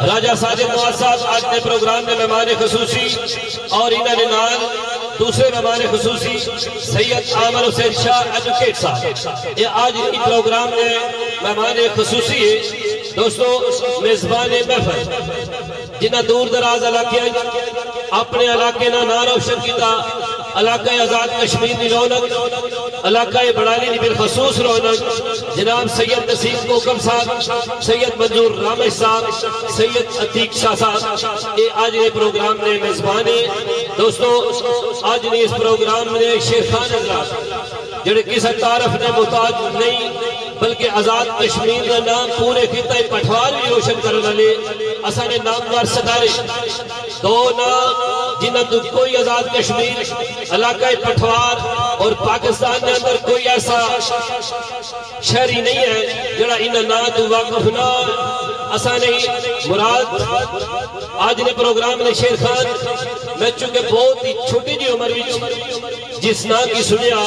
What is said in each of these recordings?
राजा साजिद नवाज साहब आज के प्रोग्राम में मेहमान खसूसी और इन्होंने नाल दूसरे मेहमान खसूसी सैयद आमर हुसैन शाह एडवोकेट साहब ये आज इस प्रोग्राम में मेहमान खसूसी है। दोस्तों मेजबान महफल जिन्हें दूर दराज इलाके अपने इलाके का नाम रोशन किया, इलाका आजाद कश्मीर की रौनक, इलाका बड़ाली की बिलखसूस रौनक जनाब सैयद नसीम कोकम साहब, सैयद मंजूर रामेश साहब, सैयद अतीक शाह साहब ये आज ये प्रोग्राम ने मेजबान है। दोस्तों आज ने इस प्रोग्राम में शेर खान हजरात जेडे किसी तारफ ने मुताज नहीं बल्कि आजाद कश्मीर का नाम पूरे खिता पठवार भी रोशन करने वाले असाने नामवर सदारे दो नाम जिन्हें तो कोई आजाद कश्मीर इलाका पठवार और पाकिस्तान के अंदर कोई ऐसा शहरी नहीं है जरा इन ना तो वाकफ ना असाने मुराद आज ने प्रोग्राम ने शेर खान मैं चूंकि बहुत ही छोटी जी उम्र में जिस नाम की सुनिया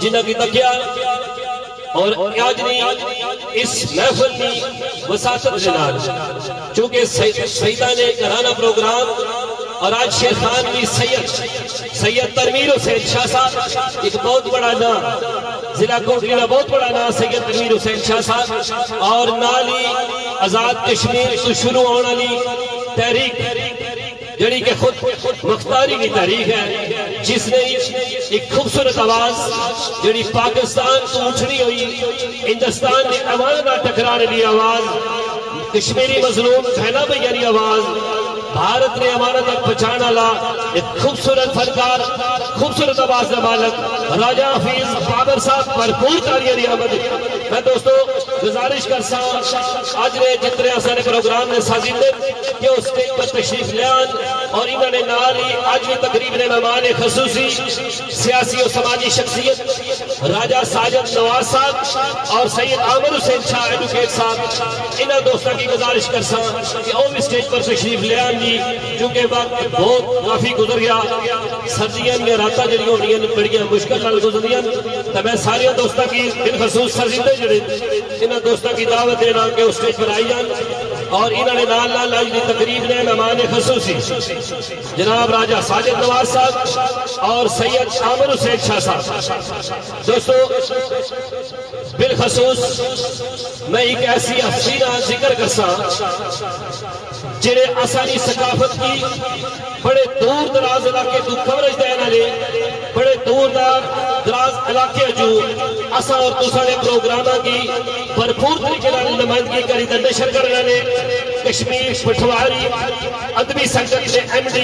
जिन्हें की तकिया और आज नहीं इस महफिल की वसासत चूंकि सईदा ने कराना प्रोग्राम और आज शेर खान भी सैयद तरमीर हुसैन शाह साहब एक बहुत बड़ा नाम जिला कोटली का बहुत बड़ा नाम सैयद तरमीर हुसैन शाह साहब और नाली आजाद कश्मीर तो शुरू होने वाली तहरीक जड़ी के खुद मुख्तारी की तहरीक है जिसने एक खूबसूरत आवाज जड़ी पाकिस्तान को उठनी हुई हिंदुस्तान ने अमाना टकराने की आवाज कश्मीरी मजलूम फैला भैया की आवाज भारत ने हमारा तक पहुंचाने वाला एक खूबसूरत फनकार खूबसूरत आवाज का मालक राजा हफीज बाबर साहब भरपूर तालियां मैं दोस्तों गुजारिश कर आज ने जितने सारे प्रोग्राम ने साजिदे कि उस स्टेज पर तशरीफ लियान और इन्होंने नाल ही आज भी तकरीब ने मेहमान खसूसी सियासी और समाजी शख्सियत राजा साजिद नवाज साहब और सैयद आमर हुसैन शाह एडवोकेट साहब इन दोस्तों की गुजारिश कर कि वो भी स्टेज पर तशरीफ लियान क्योंकि वक्त बहुत काफी गुजर गया सर्दियां में रात जी होनी बड़ी मुश्किल नाल गुजरियां तो मैं सारे दोस्तों की बिलखसूस सर्जिंदे जड़े इन दोस्तों की दावत देना कि उस स्टेज पर आई जान और इन्होंने नाल नाल आज की तकरीब ने मेहमान खसूसी जनाब राजा साजिद नवाज साहब और सैयद आमर हुसैन शाह साहब। दोस्तों बिलखसूस मैं एक ऐसी हस्ती का जिक्र कर जिन्हें आसानी सकाफत की बड़े दूर दराज इलाके तू कवरेज देने वाले बड़े दूर दराज इलाके जो असा और तुसाने प्रोग्राम की भरपूर तरीके नुमाइंदगी करी तो नशर करने वाले कश्मीर पठवारी अदबी संगत के MD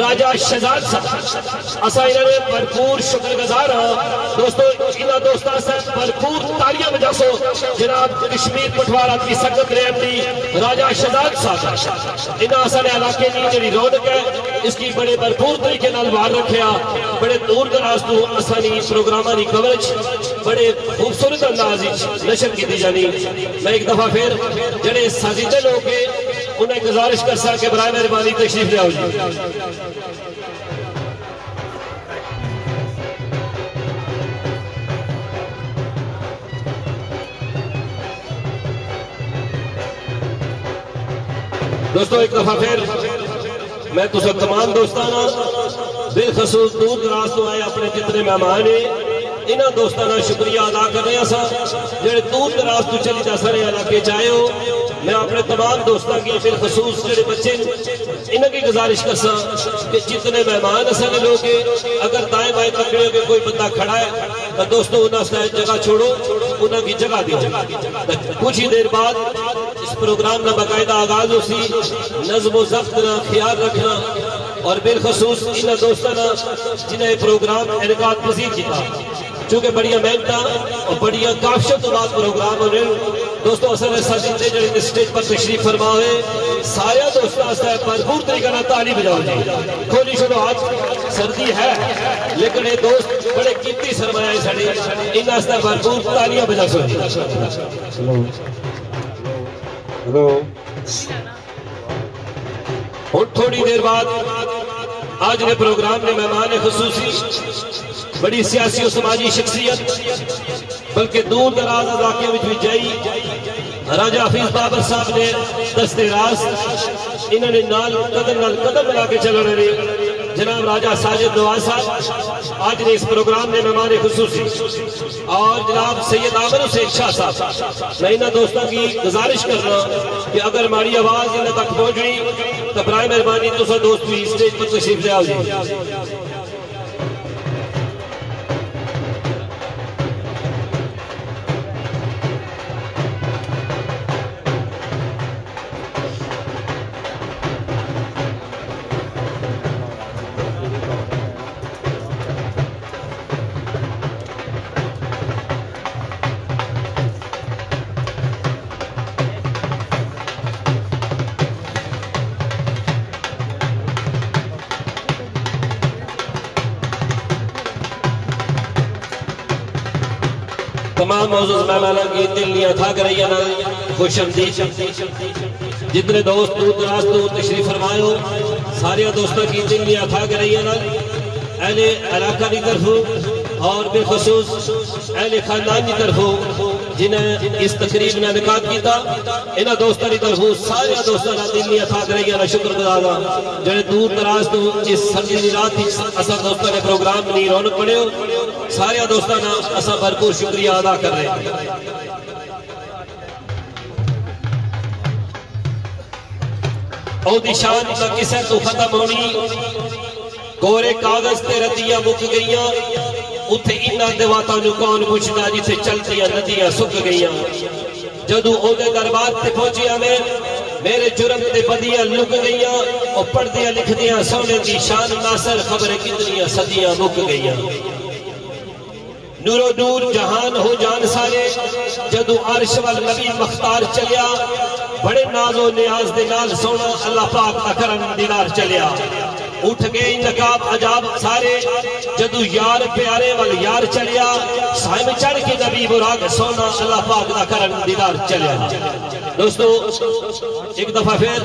राजा शहजाद साहब असा इन्होंने भरपूर शुक्रगुजार हाँ दोस्तों इन दोस्तों से भरपूर तालियां बजासो जनाब कश्मीर पठवार अदबी संगत के MD राजा शहजाद साहब इन असाने इलाके की जी रौनक है इसकी बड़े भरपूर तरीके बाहर रखा बड़े दूर दराज तो असानी प्रोग्राम की कवरेज बड़े खूबसूरत अंदाज नशर की जानी। मैं एक दफा फिर जड़े साजिदे लोग हैं उन्हें गुजारिश कर सके बराए मेहरबानी तशरीफ लियाओ जी। दोस्तों एक दफा फिर मैं तुझे तमाम दोस्ताना बिलखसूस दूर दराज तो आए अपने जितने मेहमान है इन्होंने दोस्तों का शुक्रिया अदा कर रहे हैं जेडे दूर दराज तो चली जा सारे इलाके चाहे हो मैं अपने तमाम दोस्तों की बिलखसूस जो बच्चे इनकी गुजारिश कर कि जितने मेहमान असाने लोग अगर दाएं बाएं पकड़े के कोई बंदा खड़ा है तो दोस्तों उन्हें जगह छोड़ो उन्होंने जगह दो कुछ ही देर बाद इस प्रोग्राम का बाकायदा आगाज उसी नज़्म ज़ब्त का ख्याल रखना और बिलखसूस इन दोस्तों का जिन्हें प्रोग्राम इनका पसीद किया चूंकि बड़िया मेहनत और बड़िया काफियत तो बाद प्रोग्राम हो रहे दोस्तों असल साजिदे जो स्टेज पर तशरीफ फरमा है सारे दोस्तों भरपूर तरीके से ताली बजाओ जी खोली छोड़ो हाथ सर्दी है लेकिन ये दोस्त बड़े कीमती सरमाया है साढ़े इन भरपूर तालियां बजा सो और थोड़ी देर बाद आज ने प्रोग्राम ने मेहमान खसूसी बड़ी सियासी और समाजी शख्सियत बल्कि दूर दराज इलाके में भी जाई राजा हफीज बाबर साहब ने दस्ते रास्त इन्होंने नाल कदम मिला के चल रहे जनाब राजा साजिद नवाज साहब आज ने इस प्रोग्राम में मेहमान खुसूसी और जनाब सैयद आमर हुसैन शाह साहब। मैं इन दोस्तों की गुजारिश कर रहा हूँ कि अगर हमारी आवाज इन तक पहुंचनी तो बराए मेहरबानी दूसरा दोस्त भी स्टेज पर तशरीफ ले आओ जी। तमाम मौजूद मेहमानों की दिल्लियां था कर रही है खुशमदीद जितने दोस्त दूर दराज तो तशरीफ फरमायो सारे दोस्तों की दिल्लियां था कर रही है अहले इलाका की तरफ और बेखसूस अहले खानदान की तरफ जिन्हें इस तकरीब ने इनकाद किया इन्होंने दोस्तों की तरफ सारे दोस्तों का दिल्लियां था कर रही है शुक्रगुजार जो दूर दराज तो इस सर्दी की रात असा दोस्तों ने प्रोग्राम नहीं रौनक पड़े सारे दोस्तों का असा भरपूर शुक्रिया अदा कर रहे हैं। ओदी शान ना किसे तो खत्म होनी कोरे कागज ते रतियां मुक गईयां उथे इन्ना देवाता नु कौन पुछदा जिथे चलतियां नदियां सुक गईयां जदू ओदे दरबार ते पहुंचिया मैं मेरे जुर्म ते बदियां लुक गईयां और पढ़दियां लिखदियां सोने दी शान नासर खबर कितनियां सदियां मुक गईयां नूरो नूर जहान हो जान सारे जदू अर्श वल नबी मख्तार चलिया बड़े नाजो नियाज दे नाल सोना अल्लाह पाक दा करम दीदार चलिया उठ गए नकाब अजाब सारे जदू यार प्यारे वल यार चलिया साइम चढ़ के नबी बुराक सोना अल्लाह पाक दा करम दीदार चलिया। दोस्तों एक दफा फिर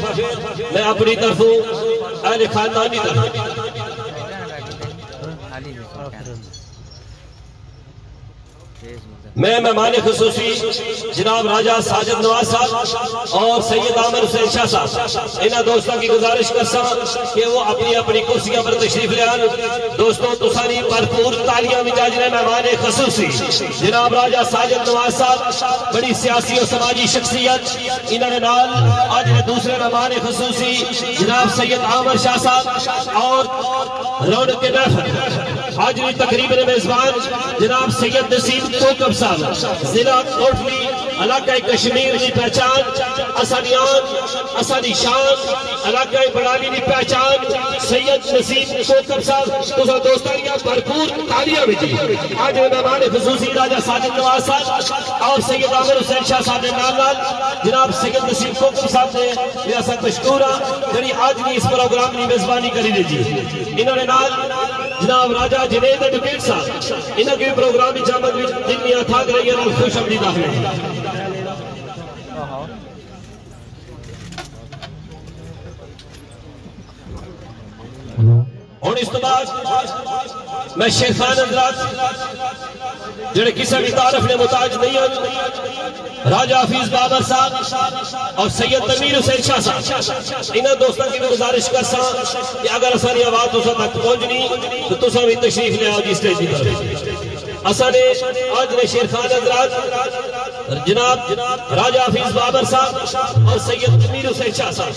मैं अपनी तरफों अहले खानदान की तरफ मैं मेहमान खुसूसी जनाब राजा साजिद नवाज साहब और सैयद आमर हुसैन शाह साहब इन दोस्तों की गुजारिश कर कि वो अपनी अपनी कुर्सियों पर तशरीफ ले आन। दोस्तों तुसारी भरपूर तालियां मिजाज रहे मेहमान खुसूसी जनाब राजा साजिद नवाज साहब बड़ी सियासी और समाजी शख्सियत इन्होंने नाल आज दूसरे मेहमान खुसूसी जनाब सैयद आमर शाह साहब और रौनक के महफिल आज तकरीब मेजबान जनाब सैयद नसीम कोकब साहब जिला कोटली इलाका कश्मीर की पहचान असानी शान इलाका बड़ाली की पहचान सैयद नसीम कोकब साहब तो दोस्तों भरपूर तालियां भी आज मेहमान खुसूसी राजा साजिद नवाज साहब और सैयद आमिर हुसैन शाह साहब के नाल जनाब सैयद नसीम कोकब साहब ने रियासत मशकूरा जी आज भी इस प्रोग्राम की मेजबानी करी जी इन्होंने नाल जनाब राजा जुनैद एडवोकेट साहब इन्होंने प्रोग्राम की जामत दिल्ली था रही है खुश आमदीद है। और इस तो बाद मैं शेखान हजरात जो किसी भी तारफ ने मुताज नहीं है राजा हफीज बाबर साहब और सैयद तमीर हुसैन शाह साहब इन दोस्तों की गुजारिश कर कि अगर सारी आवाज तुसा तक पहुंचनी तो तुसा भी तशरीफ ले आओ जी स्टेज की तरफ। असाने आज ने शेखान हजरात जनाब राजा हफीज बाबर साहब और सैयद तमीर हुसैन शाह साहब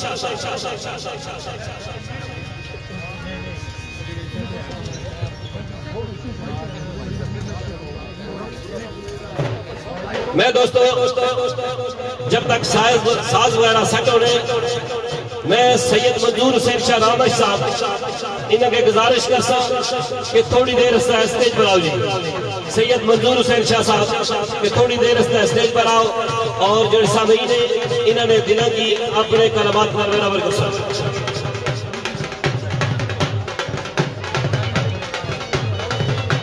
मैं दोस्तों जब तक साज वगैरह सेट होने मैं सैयद मंजूर हुसैन शाह रामश साहब इनके गुजारिश कर कि थोड़ी देर स्टेज पर आओ जी। सैयद मंजूर हुसैन शाह साहब कि थोड़ी देर स्टेज पर आओ और जो सामीन ने इन्होंने दिलों की अपने कलमात पर मेरा वर्ग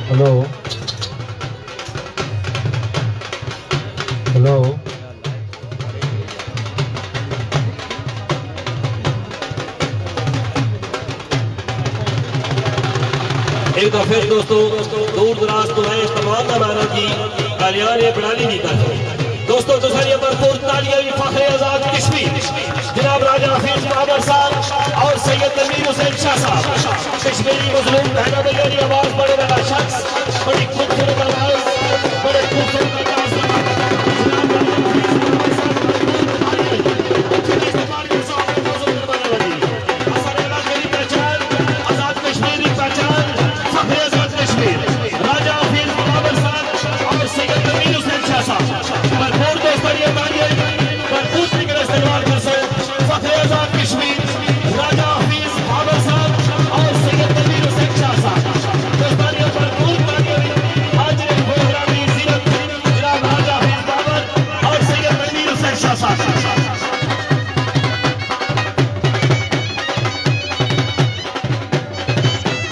हेलो हेलो एक बार फिर दोस्तों दूर दराज तो है तमाम मेहमानों की कल्याण बड़ाली की तरफ दोस्तों तो सारी भरपूर तालियां भी फखरे आजाद कश्मीर जनाब राजा हफीज बाबर साहब और सैयद तनवीर हुसैन शाह साहब। कश्मीरी मजलूम बहना भैया की आवाज बड़े वाला शख्स, बड़ी खूबसूरत आवाज, बड़े खूबसूरत अंदाज में आजाद कश्मीर की पहचान फखरे आजाद कश्मीर राजा हफीज बाबर साहब और सैयद तनवीर हुसैन शाह साहब। भरपूर दोस्तों ये तालियां भरपूर तरीके से इस्तेमाल कर सो फखरे आजाद कश्मीर राजा हफीज बाबर साहब और सैयद तनवीर हुसैन शाह साहब। दोस्तों ये भरपूर तालियां आज के प्रोग्राम की जीरत जनाब राजा हफीज बाबर और सैयद तनवीर हुसैन शाह साहब।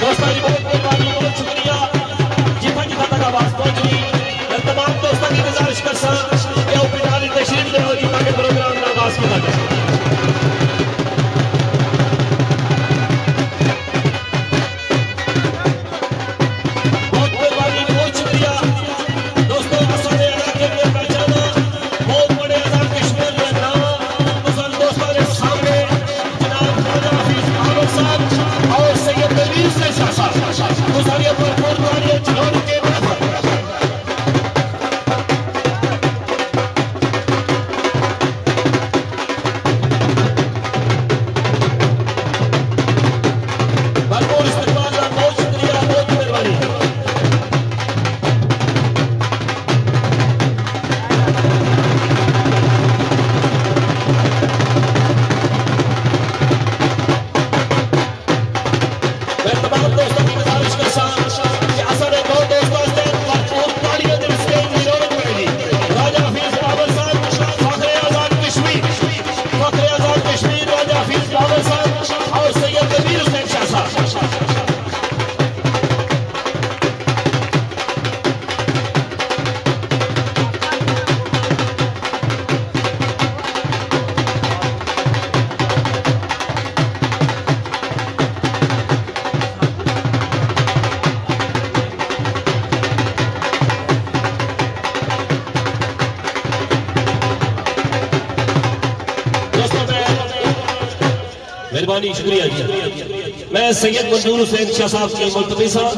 दोस्तों जी बहुत मेहरबानी, बहुत शुक्रिया जितना जितना तक आवाज पहुंच रही। तमाम दोस्तों की गुजारिश कर सा कि वो पिटारी तशरीफ ले और ताकि प्रोग्राम का आगाज किया जाए। बहुत मेहरबानी, बहुत शुक्रिया दोस्तों। असद इलाके में पहचाना बहुत बड़े आजाद कश्मीर के नाम दोस्तों के सामने जनाब राजा हफीज बाबर साहब और सैयद तनवीर हुसैन शाह साहब। गुजारिया भरपूर तालियां चलोड़ के भरपूर इस्तेमाल, बहुत शुक्रिया, बहुत मेहरबानी। मैं तमाम दोस्तों की गुजारिश कर सा कि असर दो दोस्तों से भरपूर तालियां देने से जरूरत पड़ेगी। राजा हफीज बाबर साहब फखरे आजाद कश्मीर राजा हफीज बाबर साहब और सैयद तनवीर हुसैन शाह साहब। मेहरबानी, शुक्रिया जी। मैं सैयद मंजूर हुसैन शाह साहब की मुल्तमी साहब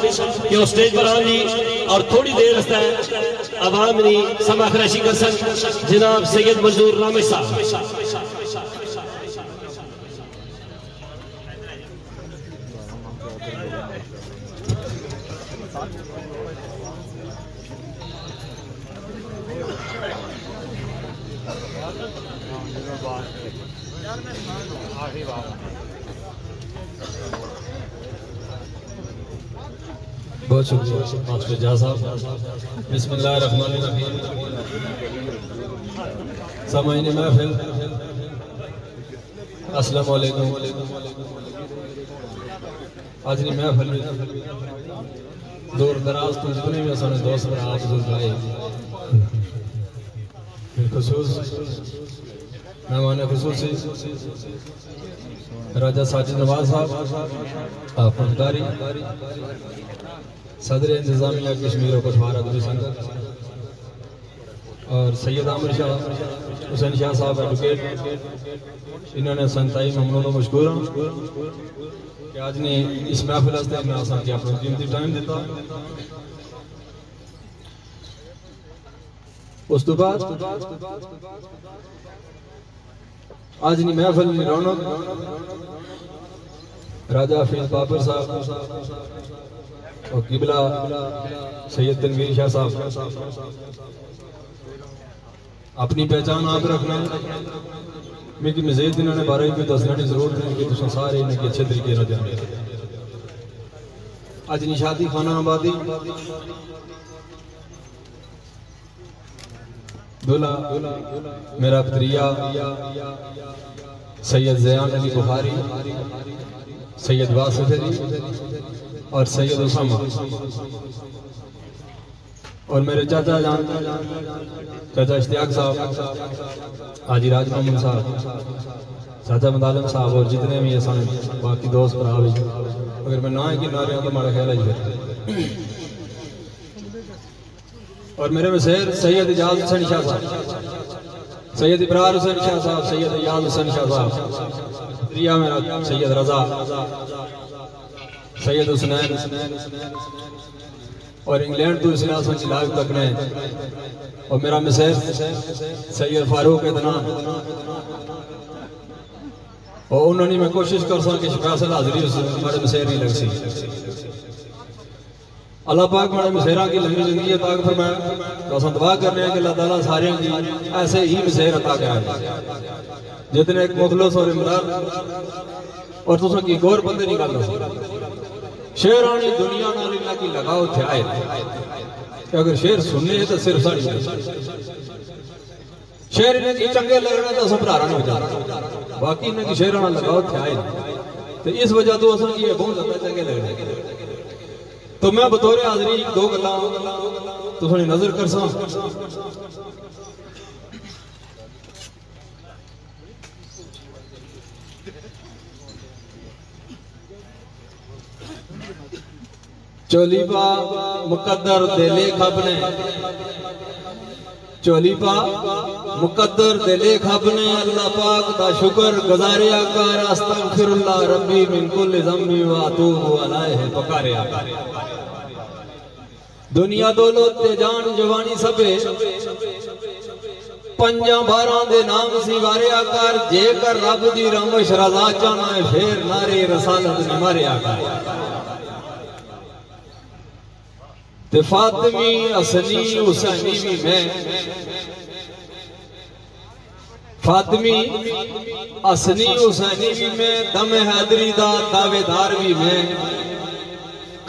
कि वो स्टेज पर आन जी और थोड़ी देर रस्ता है अवाम ने समा खराशी कर सन जनाब सैयद मंजूर रामेश साहब। बहुत शुक्रिया मास्टर जहाँ साहब। बिस्मिल्लाहिर्रहमानिर्रहीम। सामाईन महफिल अस्सलाम वालेकुम। आज की महफिल में दूर दराज तो जितने भी सारे दोस्त आप बुजुर्ग आए, बिलखुसूस मेहमान खुसूसी राजा साजिद नवाज साहब, फौजदारी सदर इंतजामिया कश्मीर और पछवाड़ा संगत और सैयद आमिर शाह हुसैन शाह साहब एडवोकेट, इन्होंने संताई ममनून मशकूर कि आज ने इस महफिल में आसान के अपना कीमती टाइम दिता। उस तो बाद आज नी महफिल में रौनक राजा हफीज बाबर साहब और किबला सैयद तनवीर शाह साहब अपनी पहचान आप रखना। मेरी मज़ीद इन्होंने बारे में दसने की जरूरत नहीं कि तुम सारे इनके अच्छे तरीके से जाने। अज निशादी खाना आबादी दूल्हा मेरा भतरिया सैयद ज़यान अली बुखारी, सैयद वासिफ अली और सैयद उसामा और मेरे चाचा जान चाचा इश्तियाक साहब, हाजी राज मोहम्मद साहब, चाचा मदालम साहब और जितने भी ऐसा बाकी दोस्त भरा भी, अगर मैं ना ही गिना रहा तो हमारा ख्याल है। और मेरे में शेर सैयद इजाज हुसैन शाह साहब, सैयद इब्रार हुसैन शाह साहब, सैयद इजाज हुसैन शाह साहब, रिया मेरा सैयद रजा, सैयद हुसनैन, और इंग्लैंड तो इसलिए की लाइव तक ने, और मेरा मिसेर सैयद फारूक इदनान, और उन्होंने मैं कोशिश कर सा कि स्पेशल हाजिरी हमारे मसेर नहीं लग सी। अल्लाह पाक हमारे मसेरा की लंबी जिंदगी अता फरमाए। तो हम दुआ कर रहे हैं कि अल्लाह ताला सारे की ऐसे ही मसेर अता कराए, जितने एक मुखलस और इमरान। और तुम की गौर बंदे नहीं कर शेरानी दुनिया नाल इन्ना की लगाओ थे आए कि अगर शेर सुनने तो सिर्फ साड़ी शेर इन्हें की चंगे लगना तो सब भरारा नहीं हो जाता, बाकी इन्हें की शेराना लगाओ थे आए। तो इस वजह तो असल की बहुत ज्यादा चंगे लग रहे। तो मैं बतौर हाजरी दो गल्लां तुहाडी नजर कर सा। चोली पा मुकद्दर दे लेख अपने, चोली पा मुकद्दर दे लेख अपने, अल्लाह पाक दा शुक्र गुजारिया कर। अस्तगफिरुल्लाह रब्बी मिन कुल्लि ज़म्बी व अतूबु अलैहि पकारिया। दुनिया दौलत ते जान जवानी सबे पंजा बारां दे नाम सी वारिया कर। जेकर रब दी रमश रजा चाहना है फिर नारे रसालत ने मारिया कर। ते फातिमी असनी हुसैनी भी मैं, फातिमी असनी हुसैनी भी मैं, दम हैदरी दा दावेदार भी मैं।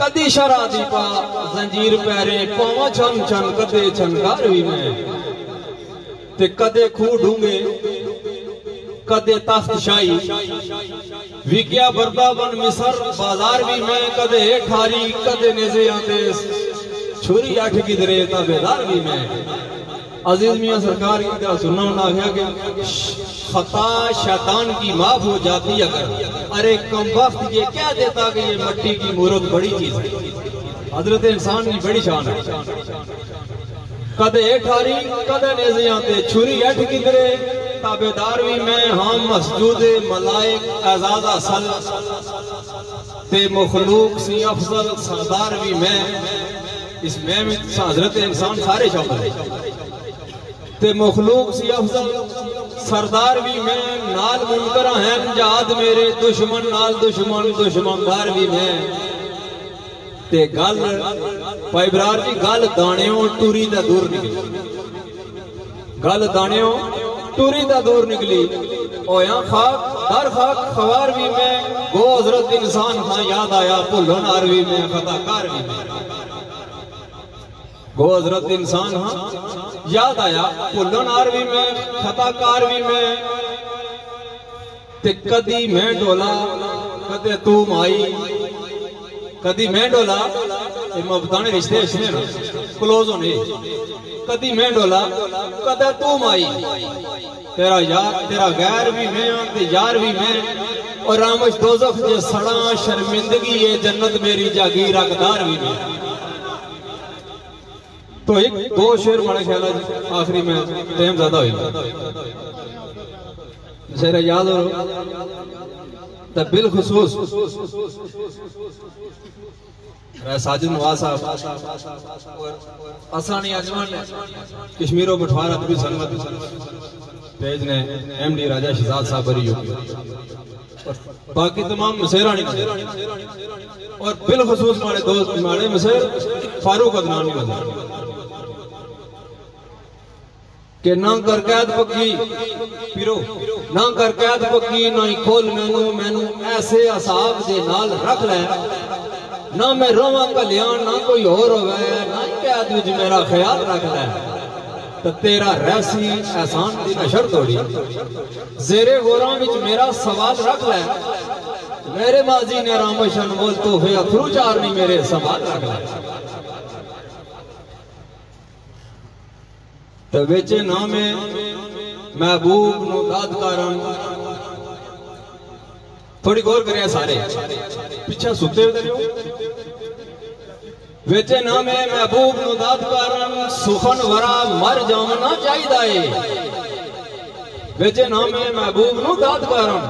कदी शरा दी पा जंजीर पैरे पावा छन छन, कदे छनकार भी मैं। ते कदे खूह ढूंगे कदे तख्त शाही, विज्ञा बरदाबन मिसर बाजार भी मैं। कदे ठारी कदे नेज़ियां ते छुरी अठ किधरे ताबेदार भी मैं। अजीज मियां सरकार की तरह सुनना होना गया कि खता शैतान की माफ हो जाती अगर। अरे कम वक्त ये क्या देता कि ये मट्टी की मूरत बड़ी चीज है। हजरत इंसान की बड़ी शान है। कदे ठारी कदे नेज़ियां ते छुरी अठ किधरे ताबेदार भी मैं। हाँ मसजूद मलाइक एजाज असल ते मखलूक सी अफजल सरदार भी मैं। इस में हजरत इंसान सारे शामिल है। ते मखलूक सी अफजल सरदार भी मैं। नाल मुनकर हैं जाद मेरे दुश्मन नाल दुश्मन दुश्मनदार भी मैं। ते गल भाई बरार जी गल दाणियों टूरी दा दूर निकली, गल दाणियों टूरी दा दूर निकली। ओया खाक दर खाक खवार भी मैं। गो हजरत इंसान हाँ याद आया भुल्लनहार भी मैं, खताकार भी मैं। गो हजरत इंसान हाँ याद आया भुल्लनहार भी मैं, खताकार भी मैं। ते कदी मैं डोला कदे तू माई, कदी मैं डोला बताने रिश्ते इसने ना क्लोज होने। कदी मैं डोला कदे तू माई, तेरा यार तेरा गैर भी मैं ते यार भी मैं। और रामश दोज़ख जे सड़ा शर्मिंदगी ये जन्नत मेरी जागीर हकदार भी मैं। तो एक दो शेर बड़े ख्याल आखिरी में टाइम ज्यादा हुई शेर याद हो बिलखुसूस साजिद नवाज साहब आसानी अजमान ने कश्मीर और बटवारा अदबी संगत पेज ने एमडी राजा शहजाद साहब बरी होगी और बाकी तमाम मसेरानी और बिलखुसूस हमारे दोस्त हमारे मसेर फारूक अदनानी के ना कर कैद पक्की पिरो ना कर कैद पक्की ना ही खोल मैनू मैनू ऐसे असाब दे नाल रख ले। ना मैं रोवा कल्याण ना कोई और होवे ना ही कैद विच मेरा ख्याल रख ले। तो तेरा रहसी एहसान दी नशर तोड़ी जेरे गोरा विच मेरा सवाल रख ले। मेरे माजी ने रामशन बोल तो फे अथरू चार नहीं मेरे सवाल रख ले। तो बेचे नाम महबूब नो दाद कारण थोड़ी गौर करें सारे पीछे सुते हुए वेचे नाम महबूब नो दाद कारण सुखन वरा मर जावना चाहिए बेचे नामे महबूब नु दाद करन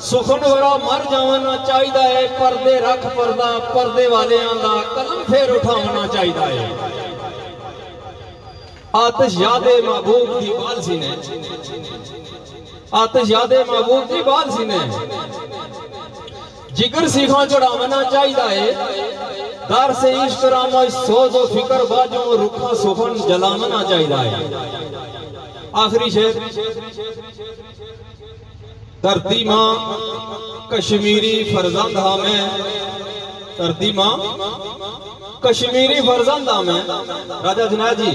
सुखन वरा मर जावना चाहिए पर्दे रख पर्दा पर्दे वाले दा कलम फिर उठावना चाहिए आतिश यादे महबूब की बाल सीने आतिश यादे महबूब की बाल सीने जिगर सीखा चढ़ावना चाहिए दर से इश्क रामा सोजो फिकर बाजो रुखा सुखन जलावना चाहिए आखिरी शेर धरती मां कश्मीरी फरजंद हमें धरती मां कश्मीरी फरजंद हमें राजा जुनैद जी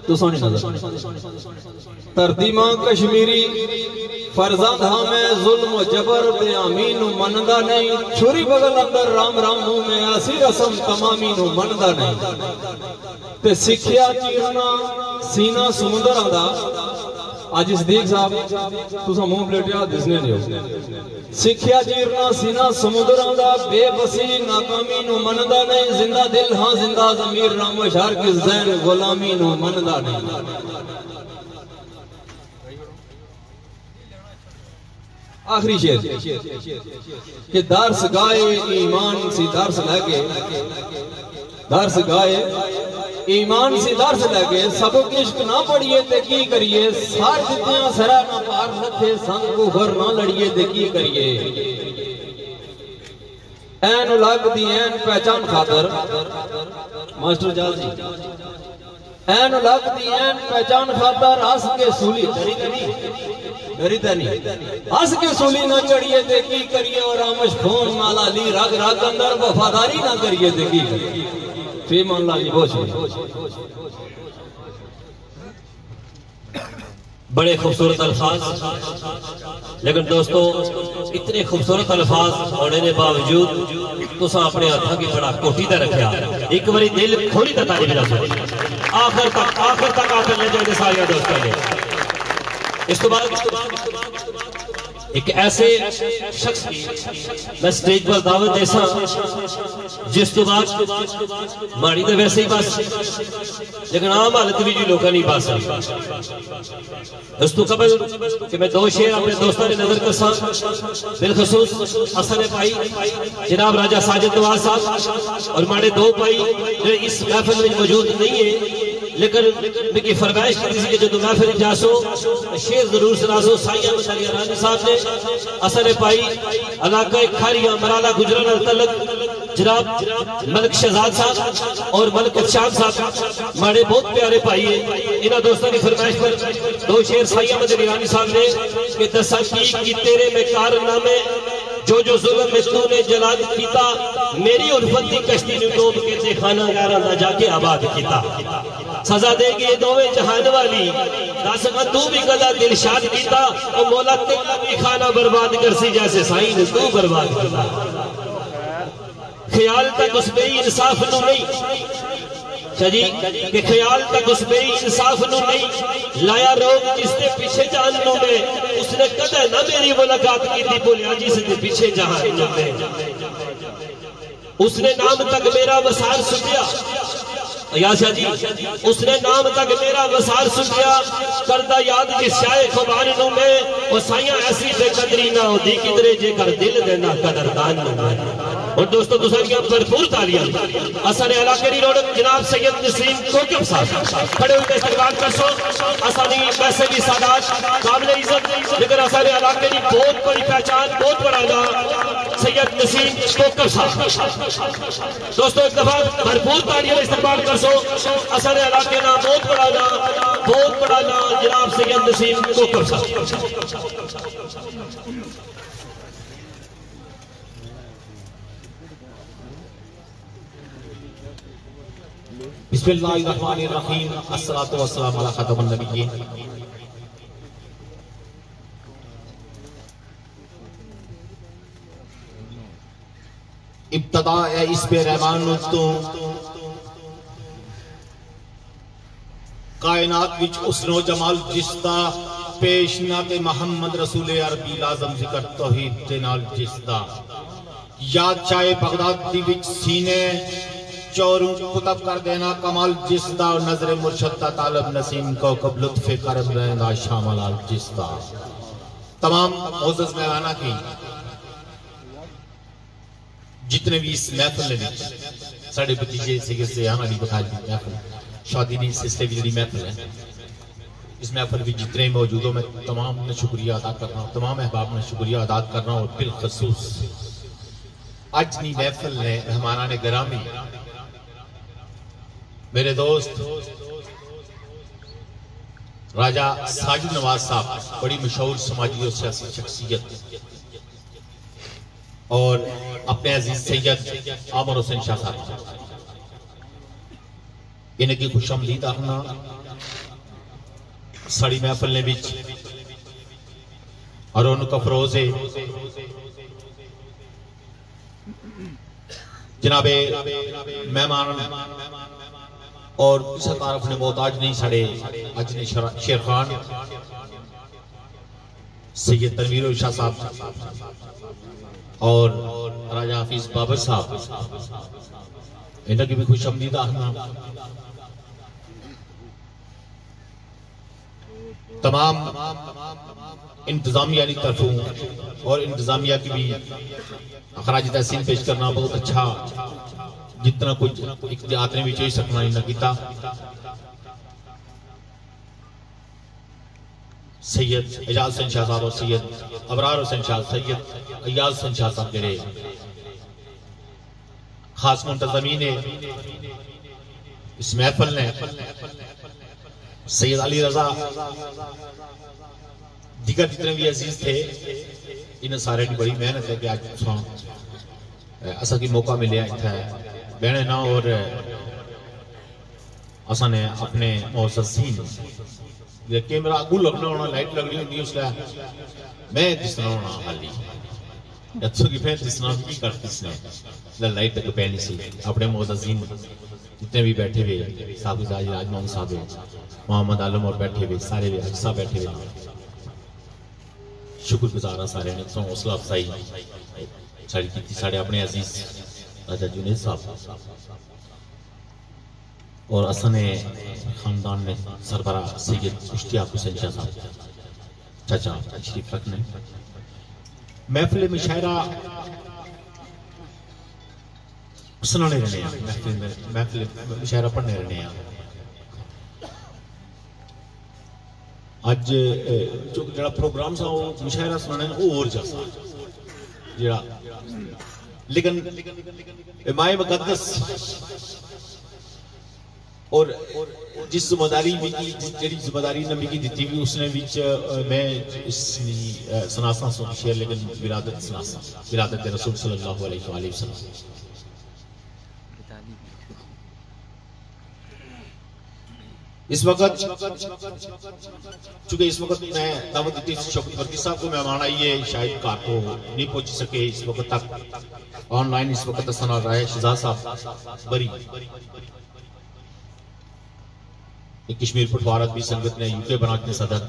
तू सोनी नजर धरती मां कश्मीरी फरजंद हमें जुल्म जबर बेआमीन मनदा नहीं छुरी बगल अंदर राम राम मुंह में ऐसी रसम तमामी नु मनदा नहीं ते सिखिया चीरना सीना समुंदर आंदा आज सदीक साहब तुसा मुंह प्लेटिया दिसने नहीं हो सिखिया चीरना सीना समुंदर आंदा बेबसी नाकामी नु मनदा नहीं जिंदा दिल हां जिंदा ज़मीर राम शहर की ज़ैन गुलामी नु मनदा नहीं आखिरी शेर कि दर्स गाए ईमान सी दर्स लगे दर्स गाए ईमान सी दर्स लगे सब इश्क ना पढ़िए ते की करिए सार जितियां सरा ना पार रखे संग को घर ना लड़िए ते की करिए ऐन लग दी ऐन पहचान खातर मास्टर जाल जी ऐन लग दी ऐन पहचान खातर हंस के सूली डरीता नहीं हंस के सूली ना चढ़िए ते की करिए और आमश खून माला ली रग रग अंदर वफादारी ना करिए ते की करिए फीमान ला जी बहुत बड़े खूबसूरत अल्फाज लेकिन दोस्तों इतने खूबसूरत अल्फाज होने के बावजूद तुसा अपने हाथों की बड़ा कोटी दा रखा एक बारी दिल खोली दा तारीफ ना सुनी आखिर तक आकर ले जाए सारे दोस्तों ने इस तो बाद एक ऐसे शख्स की मैं स्टेज पर दावत देसा जिस तो बाद माड़ी तो वैसे ही बस लेकिन आम हालत भी जी लोग नहीं बस दोस्तों कबल कि मैं दो शेर अपने दोस्तों ने नजर कर बिलखसूस हसन भाई जनाब राजा साजिद नवाज साहब और माड़े दो भाई जो इस महफिल में मौजूद नहीं है लेकिन मेरी फरमाइश की थी कि जो महफिल जासो शेर जरूर सुनासो साईं अहमद अली रानी साहब ने असर पाई इलाका खारिया मराला गुजरान तलक जनाब मलिक शहजाद साहब और मलिक शाह साहब माड़े बहुत प्यारे भाई है इन्होंने दोस्तों की फरमाइश पर दो शेर साईं अहमद अली रानी साहब ने कि दसा की तेरे में कारनामे जो जो जुल्म में तूने जलाद कीता मेरी उल्फत की कश्ती ने डोब के ते खाना गारा दा जाके आबाद कीता सजा देगी ये दोवें जहान वाली दस तू भी कदा दिलशाद कीता और मौला तेरा भी खाना बर्बाद कर सी जैसे साईं ने तू बर्बाद कीता ख्याल तक उस पे इंसाफ नु नहीं जी के ख्याल तक उस पे इंसाफ नु नहीं लाया रोग जिसने पीछे जान नु में उसने कदा ना मेरी मुलाकात की थी बोलिया जिसने पीछे जहान नु में उसने नाम तक मेरा वसार सुनिया याशा जी उसने नाम तक मेरा वसार सुनिया करदा याद जिस शाये खुबान नु में वो साइया ऐसी बेकदरी ना होती किधरे जेकर दिल देना कदरदान नु और दोस्तों दूसरी भरपूर तालियां असन इलाके रोड जनाब सैयद नसीम कोकब साहब खड़े हुए इस्तकबाल करसो असानी वैसे भी सादात काबिल इज्जत लेकिन असन इलाके की बहुत बड़ी पहचान बहुत बड़ा नाम सैयद नसीम कोकब साहब दोस्तों एक दफा भरपूर तालियां इस्तकबाल करसो असन इलाके ना बहुत बड़ा नाम जनाब सैयद नसीम कोकब साहब बिस्मिल्लाहिर्रहमानिर्रहीम अस्सलातु वस्सलामु अला खातमुन नबिय्यीन इब्तदा इस पे रहमान तो कायनात विच उसनो जमाल जिसदा पेश नाते मोहम्मद रसूल अरबी लाजम जिक्र तौहीद दे नाल जिसदा याद चाहे बगदाद दी विच सीने चोरू कुतब कर देना कमाल जिसदा नजर मुर्शद दा तालब नसीम को कब लुत्फे करम रहना शामल आल जिसदा। तमाम मोअज़्ज़ज़ मेहमाना की जितने भी इस महफिल में साढ़े भतीजे सैयद ज़ियान अली बखारी की महफिल शादी नहीं सिलसिले की जी महफिल है, इस महफिल में जितने मौजूद हो मैं तमाम ने शुक्रिया अदा करना हूँ, तमाम अहबाब ने शुक्रिया अदा करना और बिलखसूस आज नी महफिल ने मेहमाना ने गिरामी मेरे दोस्त राजा साजिद नवाज साहब, बड़ी मशहूर समाजी और सियासी शख्सियत, और अपने अजीज सैयद आमर हुसैन शाह साहब, इनकी खुशामदीद आखना साड़ी महफिल ने बिच और उनका फरोज है जनाबे मेहमान और किसी तारफ ने मोहताज नहीं साढ़े अज ने शेर खान सैयद तनवीर शाह साहब और राजा हाफिज बाबर साहब, इनकी भी खुशामदीद आखना तमाम इंतजामिया की तरफों और इंतजामिया की भी अखराज तहसीन पेश करना बहुत अच्छा, जितना कुछ इख्तियात ने भी चाहिए सकना इन्हें किया। सैयद एजाज हुसैन शाह साहब और सैयद अबरार हुसैन शाह, सैयद अयाज हुसैन शाह साहब जड़े खास मुंतज़मीन ने इस महफिल ने, सैयद अली रजा, दिगर जितने भी अजीज थे, इन सारे की बड़ी मेहनत है कि आज असा की मौका मिले इतना बहने ना, और असा ने अपने मुअज़्ज़ज़ीन कैमरा अगू लगना होना, लाइट लगनी होनी उसने मैं दिसना होना हाली अच्छों की फैन दिसना भी करती इसने लाइट तक पहनी सी। अपने मुअज़्ज़ज़ीन जितने भी बैठे हुए साहब राज मोहम्मद साहब, मोहम्मद आलम और बैठे हुए सारे भी अज्जा बैठे हुए, शुक्रगुजार सारे ने तो हौसला अफजाई साड़ी की साढ़े अपने अजीज राजा जुनेद साहब और असने खानदान ने सरबरा सैयद इश्तियाक हुसैन शाह साहब चाचा तशरीफ रखने महफिल में शायरा सुनाने रहने हैं, महफिल में शायरा पढ़ने रहने हैं। आज जो जड़ा प्रोग्राम सा वो मुशायरा सुनाने वो और जैसा जड़ा, लेकिन माए मुकद्दस और जिस जिम्मेदारी जी जिम्मेदारी नबी की दी भी उसने बीच मैं इस सनासा सुन शेयर, लेकिन विरादत सनासा विरादत रसूल सल्लल्लाहु अलैहि वसल्लम। इस वक्त चूंकि इस वक्त मैं दावत दी शौकत वर्की साहब को मेहमान आई है, शायद कार को नहीं पहुंच सके इस वक्त तक ऑनलाइन, इस वक्त सना रहा है शहजाद साहब बरी, कश्मीर पटवारा भी संगत ने यूके बना के सदर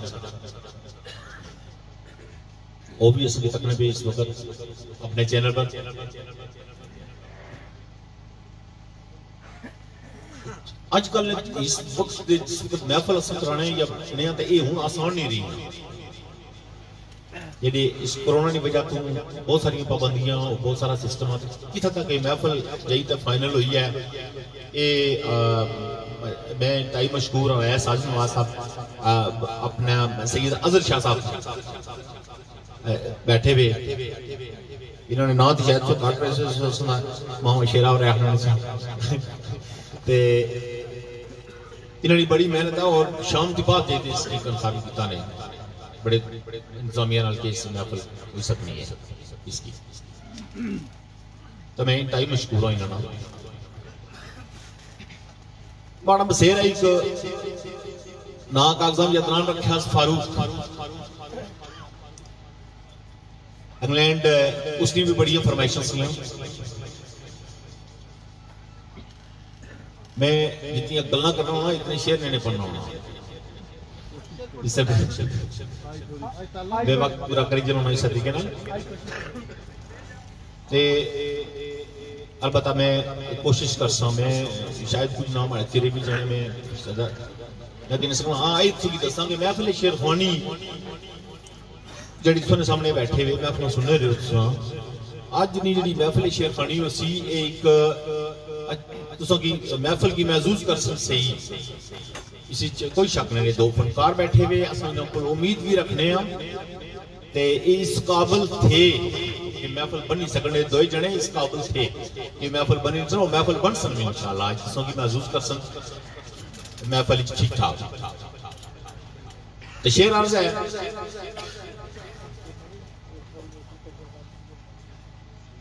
वो भी असली तक ने भी इस वक्त अपने चैनल पर आजकल इस वक्त जिस वक्त महफिल असल कराने या नहीं तो ये हूं आसान नहीं रही, जी इस कोरोना की वजह तो बहुत सारी पाबंदियां बहुत सारा सिस्टम कितना तक महफिल जई तो फाइनल हुई है। ये मैं ताई मशहूर है साजिद नवाज साहब अपना सैयद अजहर शाह साहब बैठे हुए, इन्होंने ना तो शायद काट रहे सुना मामा शेरा और इन्होंने बड़ी मेहनत है और शाम की बात देते इसकी कंसारी पिता ने बड़े इंतजामिया नाल के इस महफिल हो सकनी है इसकी, तो मैं टाइम मशहूर हूं इन्होंने बड़ा बसेरा एक ना कागजात यतनान रखा फारूक इंग्लैंड, उसकी भी बड़ी फरमाइशें सी। मैं जितनी गल्लां करना होना इतने शेर नहीं पढ़ना होना, इससे बेवक्त पूरा करी जरूर इस तरीके अलबत्ता मैं कोशिश कर सा मैं शायद कुछ नाम है तेरे भी जाने में लेकिन इसको हाँ एक चीज दसा कि महफिल शेर खानी जड़ी थोड़े सामने बैठे हुए मैं अपना सुन रहे हो आज नी जड़ी महफिल शेर खानी हो सी एक तुसों की महफिल की महसूस कर सही इसी कोई शक नहीं दो फनकार बैठे हुए असल को उम्मीद भी रखने हम ते इस काबिल थे कि महफिल बनी सकने दो ही जने इस काबिल थे कि महफिल बनी सो महफिल बन सकनी इंशाल्लाह आज तुसों की महसूस कर सन महफिल ठीक ठाक तो शेर अर्ज है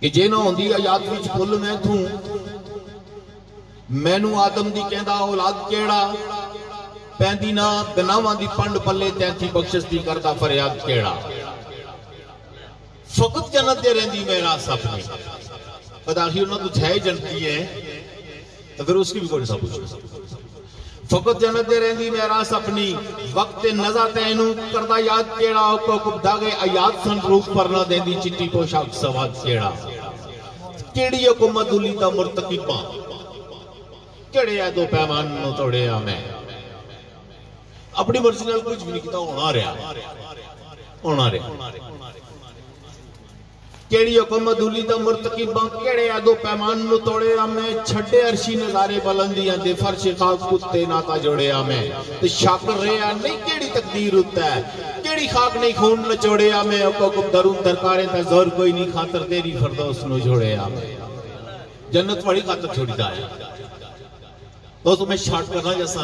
कि जे ना होंदी आयात विच फुल मैं तू मैनू आदम दी कहंदा औलाद केड़ा पैंदी ना गनावां दी पंड पल्ले तैंथी बख्शिश दी करदा फरियाद केड़ा फकत जन्नत दे रहंदी मेरा सपने पता ही उन्हां तो है जनती है तो फिर उसकी भी कोई सब पूछ फकत जन्नत दे रहंदी मेरा सपनी वक्त नज़र तैनू करदा याद केड़ा को दागे आयात सन रूप पर ना देंदी चिट्टी पोशाक सवाद केड़ा केड़ी हुकूमत उली दा मुर्तकिबा केड़े आ दो पैमान नु तोड़े आ मैं अपनी मर्जी नाल कुछ भी नहीं कीता होना रहा केड़ी हुकूमत उली दा मुर्तकिबा केड़े आ दो पैमान नु तोड़े आ मैं छड्डे अर्शी नजारे बुलंदियां दे फर्श खाक कुत्ते नाता जोड़े आ मैं ते शक रहा नहीं केड़ी तकदीर उत्ता है केड़ी खाक नहीं खून नचोड़े आ मैं हुकुम दरून दरकारे ता जोर कोई नहीं खातर तेरी फरदौस नु जोड़े आ मैं जन्नत बड़ी खातर छोड़ीदा है तो तुम्हें शार्ट करना जैसा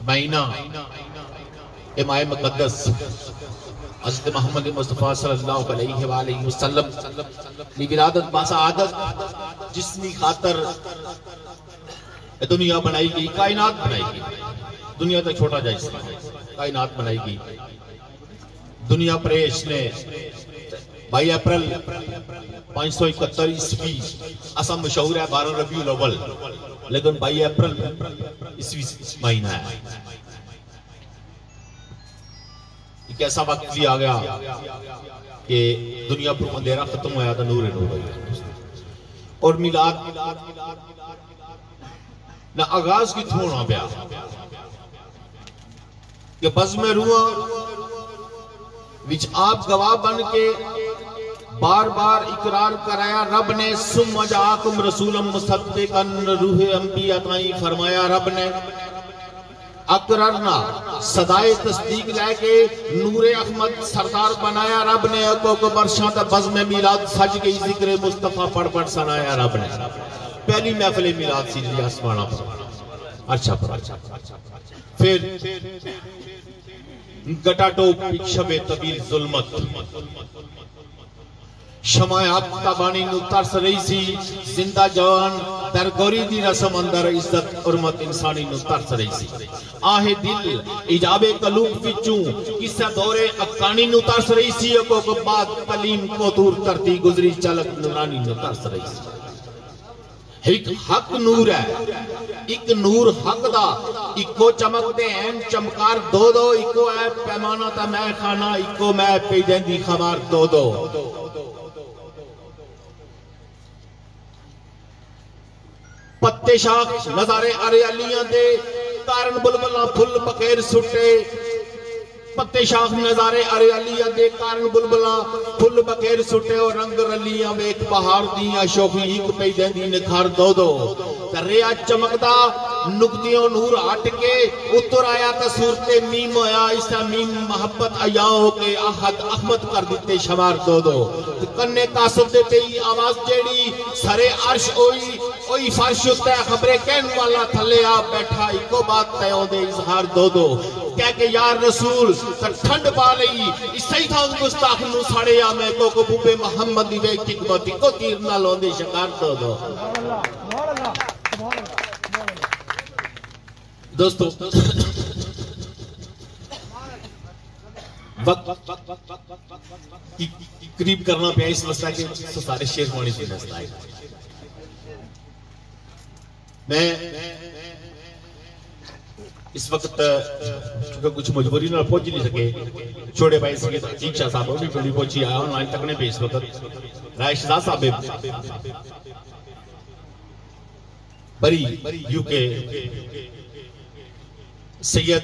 महीना माए मुकद्दस हज़रत मोहम्मद मुस्तफा सल्लल्लाहु अलैहि वसल्लम की विलादत बासादत जिसकी खातर दुनिया बनाई गई कायनात बनाई गई दुनिया तो छोटा जा इसका कायनात बनाई गई दुनिया परेश ने 22 अप्रैल 571 ईस्वी असा मशहूर है 12 रबीउल अव्वल लेकिन 22 अप्रैल ईस्वी महीना है एक ऐसा वक्त भी आ गया कि दुनिया पर अंधेरा खत्म होया तो नूर नूर हो गया और मिलाद ना आगाज की होना पाया कि बज़ में रूआ विच आप गवाह बन के बार बार इकरार कराया रब ने सुम जाकुम रसूलम मुसद्दिकन रूहे अंबिया ताई फरमाया रब ने अकररना सदाए तस्दीक लेके नूरे अहमद सरदार बनाया रब ने को बरशा दा बज़ में मिलाद सज गई जिक्र मुस्तफा पढ़ पढ़ सुनाया रब ने पहली महफिल मिलाद सी आसमाना पर अच्छा पर फिर गटाटोप शबे तबील जुल्मत शमाए आपका बानी नु तरस रही सी जिंदा जवान दरगोरी दी रस्म अंदर इज्जत उर्मत इंसानी नु तरस रही सी आहे दिल इजाबे कलूब विचू किस्सा दौरे अकानी नु तरस रही सी को बाद कलीम को दूर करती गुजरी चलक नूरानी नु तरस रही सी एक हक नूर है एक नूर हक दा इको चमकते हैं चमकार दो दो इको है पैमाना ता मैं खाना इको मैं पे देंदी खबर दो दो पत्ते शाख नजारे अरे अलियां दे कारण बुलबुला फुल बखेर सुटे पत्ते शाख नजारे अरे अलियां दे कारण बुलबुला फुल बखेर सुटे और रंग रलियां वेख बहार दियां शोखी एक पे देंदी निखार दो दो रिया चमकदा नुकतियों नूर हट के उतर आया तो सूरते मीम होया इसका मीम मोहब्बत अया हो के अहद अहमद कर दिते शमार दो दो कन्ने कासुब दे पे आवाज जेड़ी सरे अर्श ओई ओई फर्श उते खबरे कहन वाला थले आ बैठा इको बात तय दे इजहार दो दो कह के यार रसूल तर ठंड पा लई इसई था गुस्ताख नु साड़े आ मैं को बूबे मोहम्मद दी वे हिकमत को तीर ना लोंदे शिकार दो दो दोस्तों वक्त करीब करना पे इस मसला के सारे शेर होने से मसला है मैं इस वक्त क्योंकि कुछ मजबूरी ना पहुंच नहीं सके, छोटे भाई सके दीक्षा साहब भी पिंडी पहुंची आया ऑनलाइन तकने पे इस वक्त रायशदा साहब बरी यूके सैयद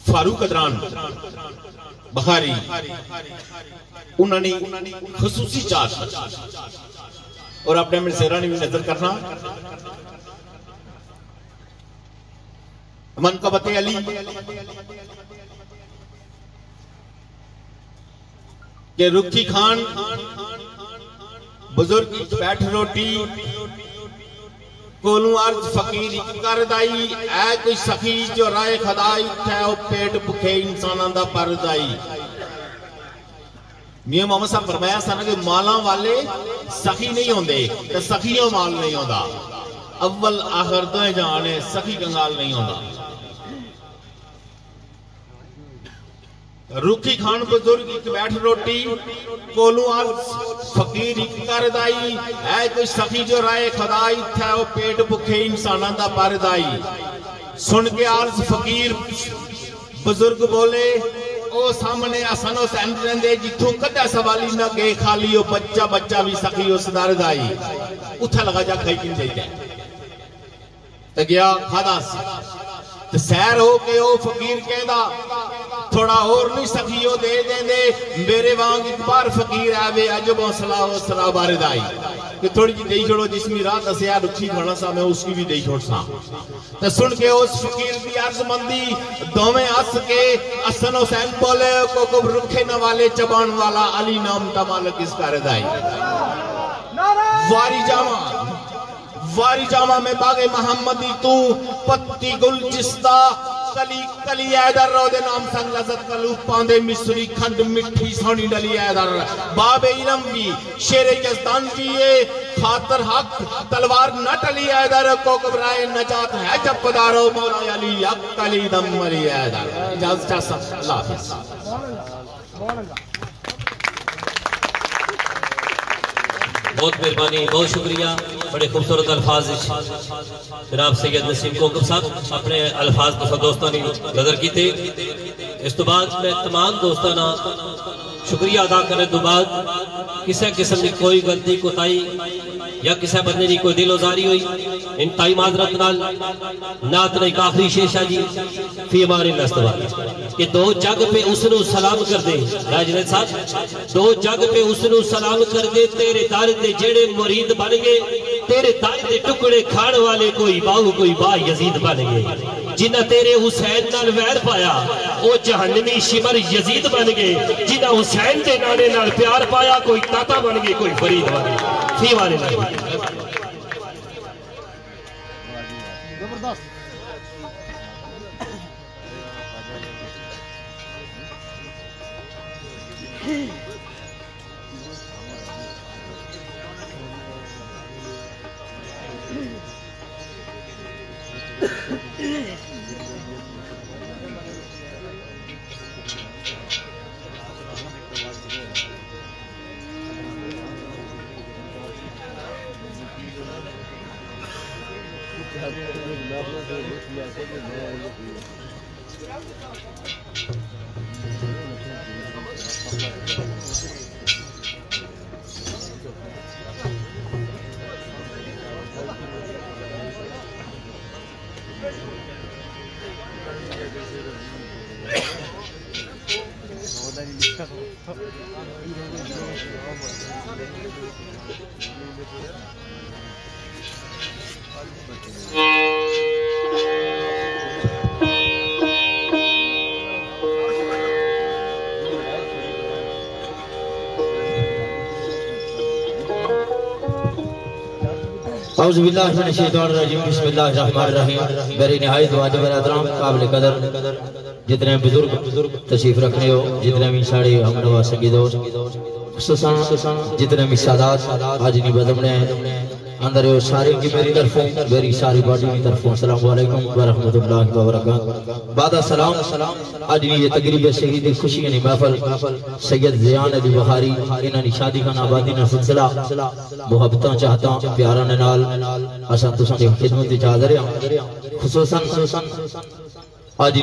फारूक अदरान बखारी उन्होंने खसूसी चार्ज और अपने में सेरा ने भी नजर करना मनकबत अली के रुखी खान बुजुर्ग बैठ रोटी कोलू अर्ज फकीर करदाई ऐ कोई सखी जो राय खदाई थे ओ पेट भुखे इंसानां दा परदाई। मियां मोहम्मद साहब फरमाया सन कि माला वाले सखी नहीं होंदे ते सखियों माल नहीं होंदा, अव्वल आखिर दो जाने सखी कंगाल नहीं होंदा। रुखी खान बुजुर्ग एक बैठ रोटी कोलू अर्ज फकीर एक करदाई ऐ कोई सखी जो राय खदाई थे वो पेट भुखे इंसानां दा परदाई। सुन के अर्ज फकीर बुजुर्ग बोले ओ सामने हसन हुसैन रहंदे जिथों कदा सवाली ना गए खाली ओ बच्चा बच्चा भी सखी उस दरदाई। उथा लगा जा खाई किन जाए ते गया खादा ते सैर हो के ओ फकीर कहदा थोड़ा और नहीं सखियो दे देंदे मेरे वांग एक बार फकीर आवे अजब हौसला बारदाई कि थोड़ी जी दे छोड़ो जिसमें रात दसिया रुखी खाना सा मैं उसकी भी दे छोड़ सा। तो सुन के उस फकीर की अर्जमंदी दोवें हंस के हसन हुसैन बोले को रुखे न वाले चबान वाला अली नाम दा मालिक इस करदाई। वारी जामा में बागे मोहम्मदी तू पत्ती गुल चिस्ता कली कली ऐदर रोदे नाम संग लज़त कलू पांदे मिस्री खंड मिठी सोनी डली ऐदर बाबे इलम भी शेरे यज़दान भी ये खातर हक तलवार न टली ऐदर को घबराए नजात है जब पधारो मौला अली अक्कली दम मरी ऐदर। इजाज़त चाहता अल्लाह हाफ़िज़। बहुत मेहरबानी, बहुत शुक्रिया। बड़े खूबसूरत अल्फाज जनाब सैयद नसीम कोकब साहब अपने अल्फाज तो दोस्तों ने नजर की थे। इस तो बाद मैं तमाम दोस्तों ना शुक्रिया अदा करने तो बाद किसी किस्म की कोई गलती कोताही या किसी बंदे की कोई दिलोजारी हुई इंतहाई माजरत नात ने आखिरी शेषा जी फी हमारे कि दो जग पे उसनु सलाम कर दे राजनेत साहब, दो जग पे उसनु सलाम कर दे तेरे दर दे जेड़े मुरीद बन गए, तेरे दर दे टुकड़े खाण वाले कोई बाहू कोई बा यजीद बन गए। जिन्ना तेरे हुसैन नाल वैर पाया वो जहन्नमी शिमर यजीद बन गए, जिन्ना हुसैन के नाने नाल प्यार पाया कोई ताता बन गए कोई फरीद बन गए। फी वाले मेरी नहायत वाजिब एहतराम काबिल कदर जितने बुजुर्ग तशरीफ रखने हो, जितने भी साढ़े हम नवाज सगी दोस्त जितने भी सादात आज नहीं बदमने हैं अंदर यो सारे की मेरी तरफों मेरी सारी बॉडी की तरफों अस्सलाम वालेकुम व रहमतुल्लाहि व बरकातहू। बाद सलाम आज ये तकरीब शहीद खुशी यानी महफिल सैयद ज़ियान अली बहारी इन्हां शादी खाना आबादी ना सिलसिला मोहब्बतां चाहता प्यारा ने नाल असा तुसां दी खिदमत विच हाज़र हां। खुसूसन आज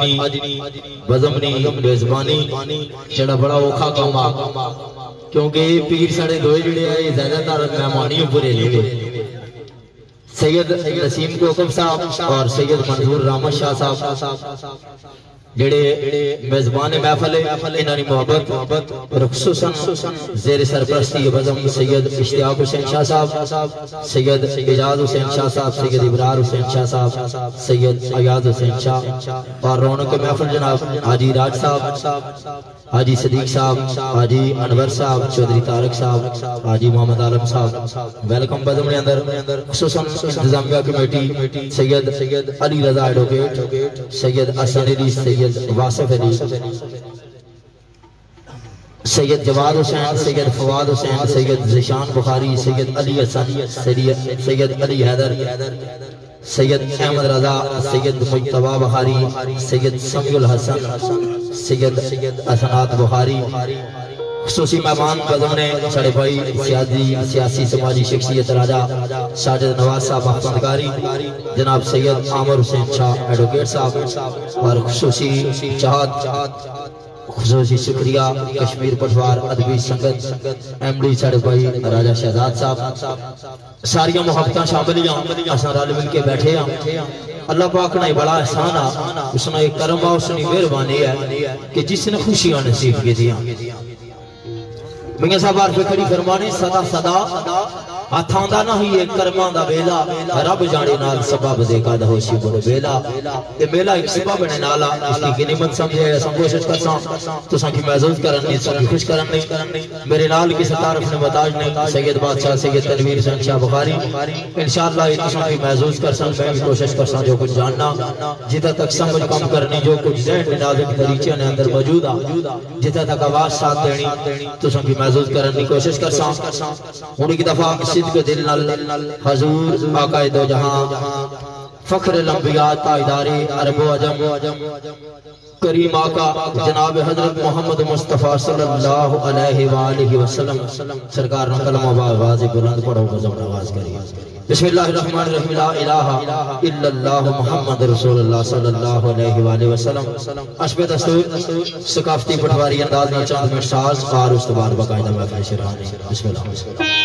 बज़मनी मेज़बानी जेड़ा बड़ा औखा काम आ क्योंकि पीर साढ़े दो जिहड़े आ ज्यादातर मेहमानी पूरे लेवे सैयद नसीम कोकब साहब और सैयद मंजूर रहमत शाह साहब जेड़े मेजबान महफिल इन्हां मोहब्बत और खुसूसन ज़ेर सरपरस्ती बज़म सैयद इश्तियाक हुसैन शाह साहब सैयद इजाज हुसैन शाह साहब सैयद इब्रार हुसैन शाह साहब सैयद अयाज हुसैन शाह और रौनक महफिल जनाब हाजी राज साहब हाजी सदीक साहब हाजी अनवर साहब चौधरी तारक साहब हाजी मोहम्मद आलम साहब वेलकम बज़म के अंदर खुसूसन इंतजामिया कमेटी सैयद अली रजा एडवोकेट सैयद हसन अली सैयद वासिफ अली सैयद जवाद हुसैन सैयद फवाद हुसैन सैयद ज़िशान बुखारी सैयद अली हसन सैयद अली हैदर सैयद अहमद रजा सैयद मुज्तबा बुखारी सैयद समीउल हसन सैयद असनात बुखारी खुसूसी मेहमान बज़म ने साढ़े भाई सियासी समाजी शख्सियत राजा साजिद नवाज साहब अहमदकारी जनाब सैयद आमर हुसैन शाह एडवोकेट साहब और खुसूसी चाहत खुसूसी शुक्रिया कश्मीर पटवार अदबी संगत एमडी साढ़े भाई राजा शहजाद साहब सारिया मोहब्बत शामिल असा रल मिल के बैठे हाँ। अल्लाह पाक ने बड़ा एहसान आ उसने एक करम आ उसकी मेहरबानी है कि जिसने खुशियां नसीब की दियां मियां साहब आरफे खड़ी फरमाने सदा सदा हाथां दा नहीं एक कर्मां दा वेला रब जाने नाल सबब दे कद होशी बड़ वेला ते मेला एक सबब ने नाला उसकी गिनीमत समझे असां कोशिश करसां तुसां की महसूस करन नहीं तुसां खुश करन नहीं मेरे नाल किसी तारफ ने बताज नहीं सैयद बादशाह सैयद तनवीर हुसैन शाह बुखारी इंशाअल्लाह तुसां की महसूस करसां मैं भी कोशिश करसां जो कुछ जानना जिथे तक समझ कम करनी जो कुछ ज़हन नाज़ुक तरीके ने अंदर मौजूद आ जिथे तक आवाज साथ देनी तुसां की महसूस करन की कोशिश करसां हुन एक दफा के दिल नल हजूर आकाए दो जहां फख्र लंबिया ताजदारे अरबो अजम करीम आका जनाब हजरत मोहम्मद मुस्तफा सल्लल्लाहु अलैहि वसल्लम सरकार ने कलमा आवाज़ बुलंद पढ़ो गज़ब नवाज करिए बिस्मिल्लाहिर्रहमानिर्रहीम ला इलाहा इल्लल्लाह मुहम्मद रसूलुल्लाह सल्लल्लाहु अलैहि वसल्लम अशबे दस्तूर सकाफती पटवारी अंदाज में चंद मिनट साज और उस बाद बाकायदा महफिल शिरानी बिस्मिल्लाह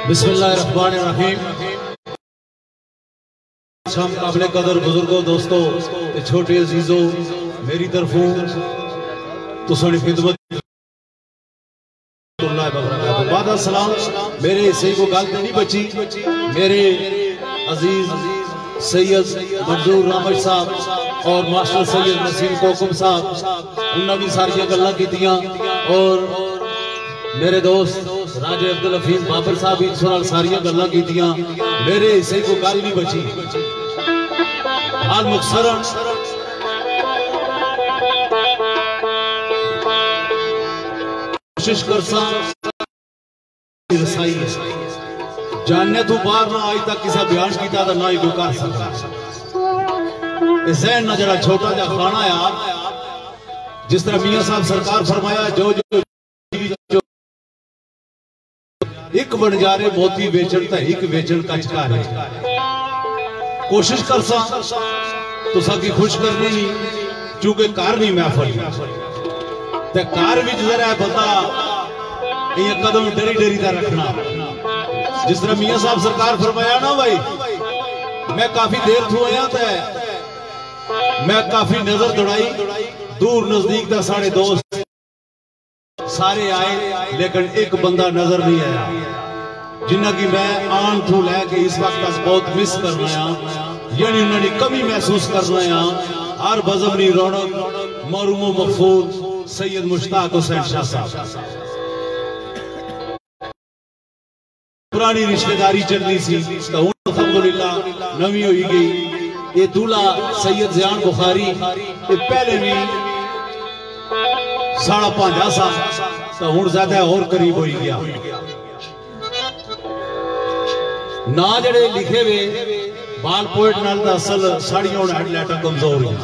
बिस्मिल्लाहिर्रहमानिर्रहीम। शाम काबिले कदर बुजुर्गों, दोस्तों, छोटे अजीजों, मेरी तरफों तो सारी खिदमत बाद सलाम। मेरे हिस्से को गल नहीं बची। मेरे अजीज सैयद मंजूर रामज साहब और मास्टर सैयद नसीम कोकुम साहब उन्होंने भी सारिया गल्लां कीतियां और मेरे दोस्त राजे अब्दुल हफीज बाबर साहब भी सुनाल सारिया गल्लां कीतियां। मेरे हिस्से को गल नहीं बची। हाल मुख्तसरन कोशिश करसा रसाई जानने तो बाहर ना आज तक किसी बयान किया तो ना ही कोई कर सकता। जहन ना जरा छोटा जा खाना आ जिस तरह मियां साहब सरकार फरमाया जो एक बंजारे मोती बेचन तो एक बेचन कचकार है। कोशिश कर सा तो साकी खुश करनी नहीं क्योंकि कार नहीं महफल ते कार विच जरा बंदा ये कदम डरी डरी का रखना। जिस तरह मियां साहब सरकार फरमाया ना भाई मैं काफी देर थू आया तो मैं काफी नजर दौड़ाई दूर नजदीक का साढ़े दोस्त सारे आए लेकिन एक बंदा नजर नहीं आया जिन्ना की मैं आन थू लैके इस वक्त तक बहुत मिस कर रहा यानी उन्होंने कमी महसूस कर रहा। हर बजमनी रौनक मरूमो मफूज सैयद मुश्ताक हुसैन शाह साहब पुरानी रिश्तेदारी चलनी सी तो अल्हम्दुलिल्लाह नवी हुई गई। ये दूल्हा सैयद ज़ियान बुखारी ये पहले भी साड़ा भांजा सा तो हुण ज्यादा और करीब हो गया। ना जड़े लिखे वे बाल पोएट नाल दा असल साड़ियां और हेडलाइटां कमजोर हैं।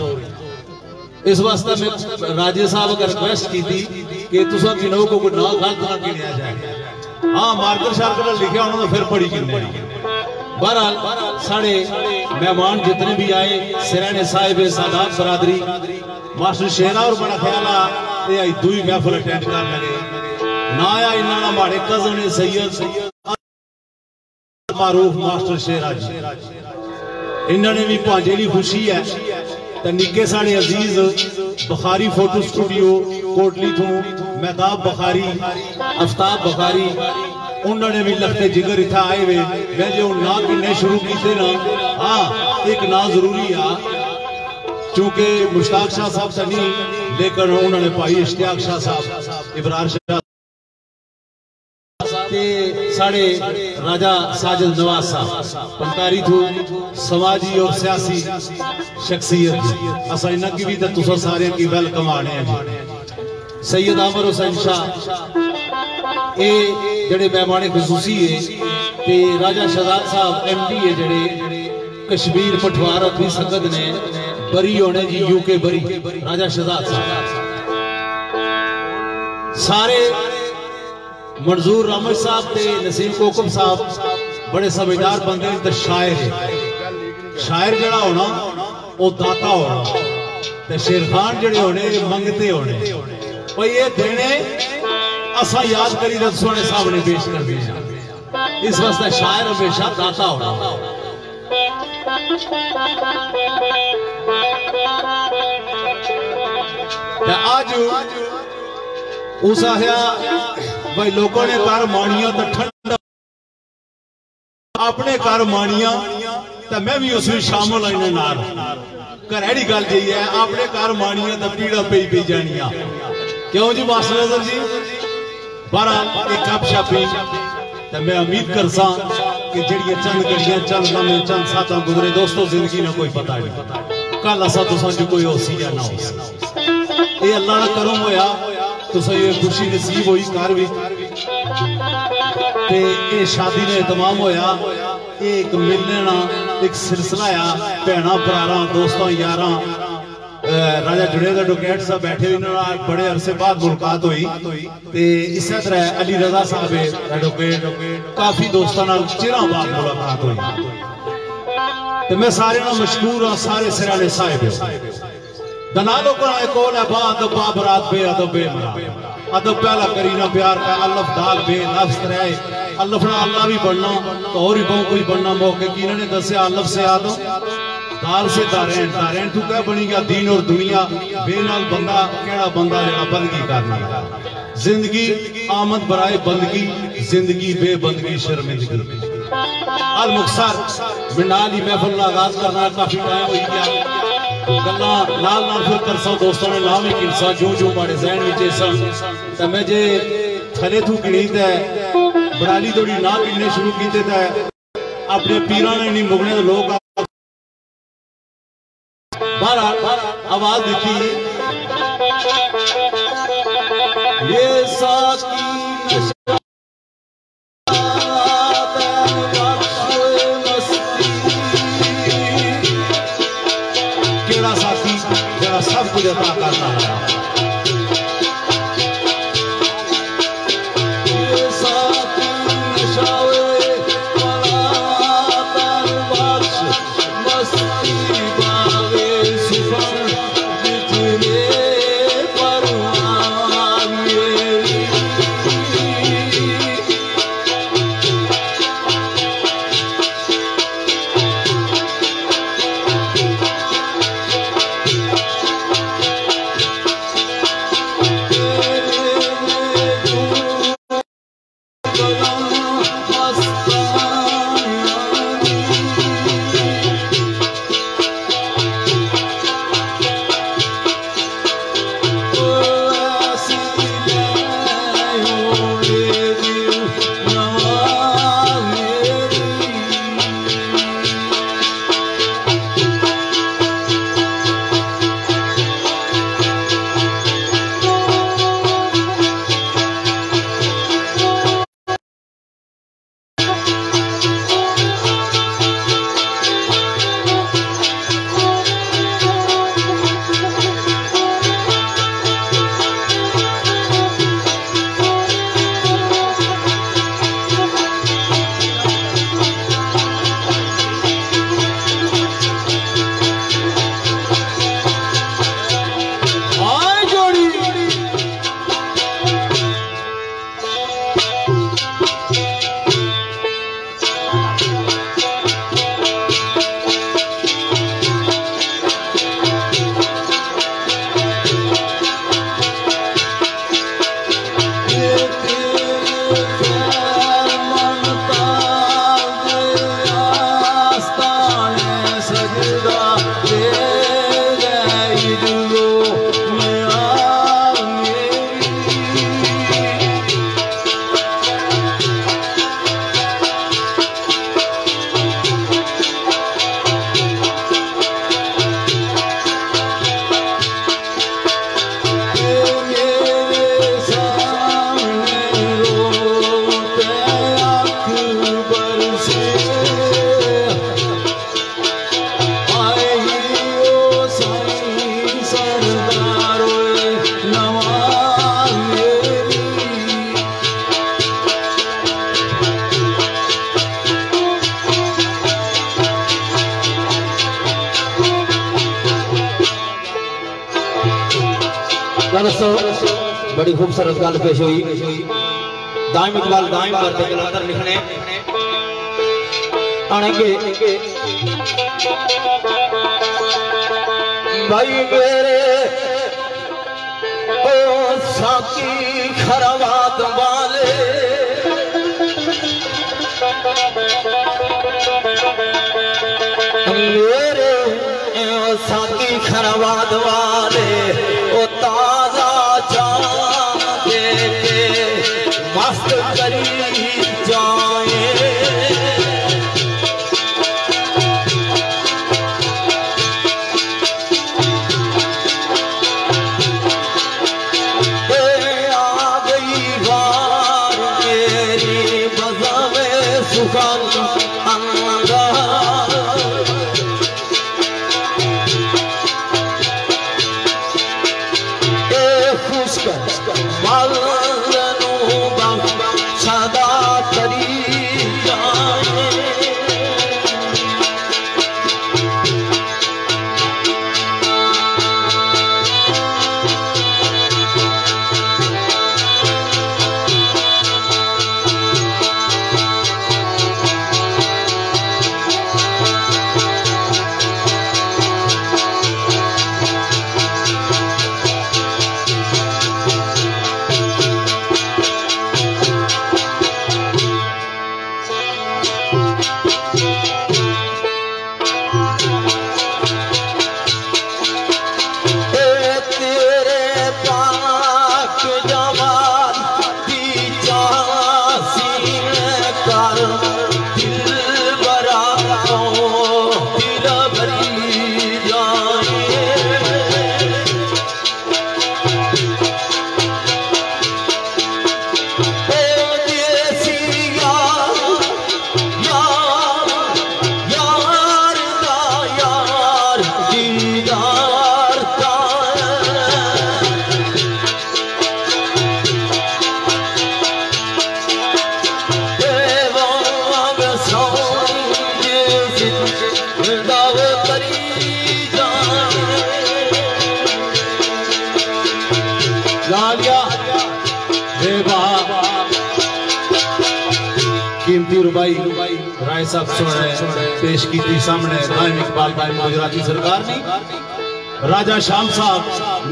इस वास्ते मैं राजे साहब का रिक्वेस्ट की थी कि तुसा किनो को ना गलत ना गिनिया जाए। हाँ मार्कर शार्कर लिखा उन्होंने फिर पढ़ी किन्ने। बहरहाल साढ़े मेहमान जितने भी आए सिराने साहिब सादात बरादरी मास्टर शेरा और बड़ा ख्याल आ दुई महफिल अटेंड कर लगे ना आया इन्होंने हमारे कजन सैयद मारूफ मास्टर शेरा जी इन्होंने भी भांजे की खुशी है तो निके साढ़े अजीज बुखारी फोटो स्टूडियो कोटली थू महताब बुखारी आफ्ताब बुखारी उन्होंने भी लगते जिगर इतना आए वे मैं जो ना किन्ने शुरू किए ना। हाँ एक ना जरूरी आ चूंकि मुश्ताक शाह साहब से नहीं, लेकिन उन्होंने भाई इश्तियाक शाह साहब, इब्रार शाह साढ़े राजा साजिद नवाज साहब पंकारी थू समाजी और सियासी शख्सियत असा इन्ना की भी तुसा सारे की वेलकम आने हैं जी। सैयद आमर हुसैन शाह ये जड़े मेहमान खसूसी है ते राजा शहजाद साहब MD है जड़े कश्मीर पठवार अपनी संगत ने बरी होने जी यूके बरी राजा शहजाद साहब सारे मंजूर रामज साहब ते नसीम कोकब साहब बड़े समझदार बंदे ते शायर है। शायर जड़ा होना वो दाता होना ते शेर खान जड़े होने मंगते होने भाई ये देने असा याद करी तो सोने साहब ने पेश कर दिया। इस वास्ते शायर हमेशा दाता होना। आज उस आया भाई लोगों ने घर मानिया तो ठंडा अपने घर मानिया तो मैं भी उसमें शामिल होने नाल घरेड़ी गल जी है अपने घर मानिया तो पीड़ा पई पई जानिया क्यों जी वासल नजर जी बारह एक कप शापी तो मैं उम्मीद करसा कि जड़ियां चंद घड़ियां चंद लम्हे चंद साता गुजरे दोस्तों जिंदगी ना कोई पता नहीं कल असा तुसा जो कोई होसी या ना हो ये अल्लाह ना करम होया तुसा ये खुशी नसीब हुई घर भी ते ये शादी ने तमाम होया एक मिलने ना एक सिलसिला आ भैना भरारा दोस्तों यारा राजा जुड़ेद एडवोकेट साहब बैठे हुए बड़े अरसे बाद मुलाकात हुई ते इस तरह अली रजा साहब एडवोकेट काफी दोस्तों नाल चिरां बाद मुलाकात हुई ते मैं सारे ना मशहूर हां सारे सिराने साहिब दनालो को कौन है बा बरात बे अदब बे अदब पहला करीना प्यार का अल्लाह दाल बे लफ्ज रहे अल्लाह ना अल्लाह भी बनना तो और ही बहु कोई बनना मौके की इन्होंने दसिया अल्लाह से आदम दाल से दारैन दारैन तू क्या बनी गया दीन और दुनिया बेनाल बंदा केड़ा बंदा जेड़ा बंदगी करना जिंदगी आमद बराए बंदगी जिंदगी बेबंदगी शर्मिंदगी अल मुख्तार मिनाल ही महफिल का आगाज करना काफी टाइम हो गया गल्ला लाल नाल फिर करसा दोस्तों ने नाम ही किरसा जो जो मारे जहन विच सन ते मैं जे थले थू गिनी ते बराली थोड़ी ना गिनने शुरू कीते ते अपने पीरां ने नहीं मुगने लोग बाहर आवाज दी ये साकी केड़ा साथी जरा सब कुछ अता करना है ये साथी नशावे परातर बख्श मस्ती बावे सुफर जितने परवान बड़ी खूबसूरत गल पेश हुई। दाइम इकबाल दाइम करते कलंदर लिखने आनेंगे भाई मेरे ओ साकी खराबात वाले मेरे साकी खराबात वाले ओ ताजा जागे मस्त करी जाए रुबाई राय साहब सुने पेश की थी सामने दाइम इकबाल दाइम गुजराती सरकार ने राजा शाम साहब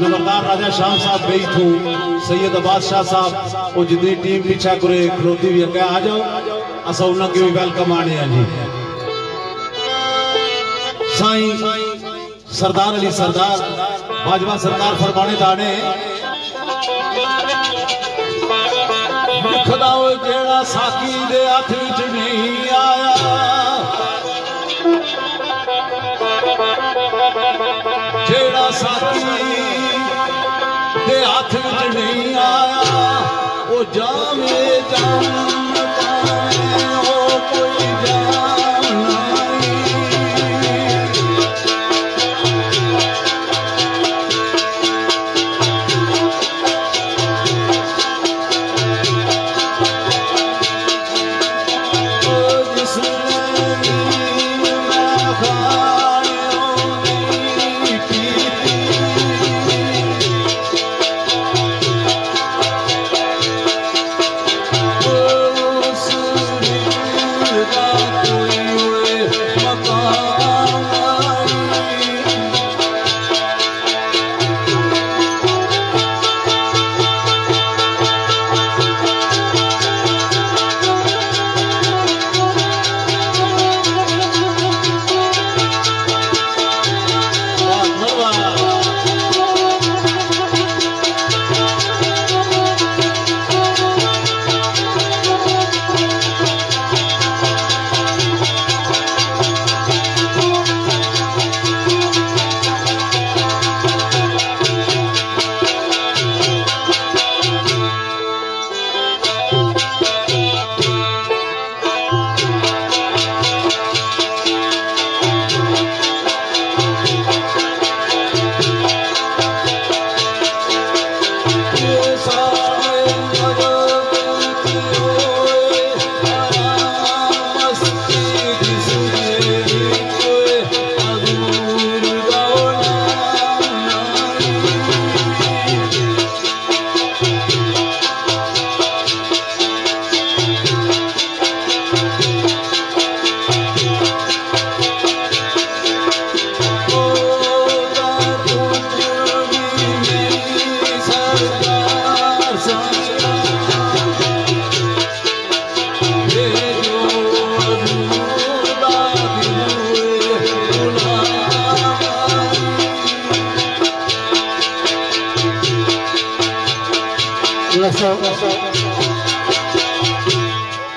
नंबरदार राजा शाम साहब गई थू सैयद अब्बास शाह साहब वो जितनी टीम पीछा करे खलोती भी अगे आ जाओ असा उन्हें भी वेलकम आने हैं जी साईं सरदार अली सरदार बाजवा सरदार फरमाने दाने खुदाओ जेड़ा साकी दे हाथ विच नहीं आया जेड़ा साकी दे हाथ विच नहीं आया वो जामे जान पाए ओ कोई जान नहीं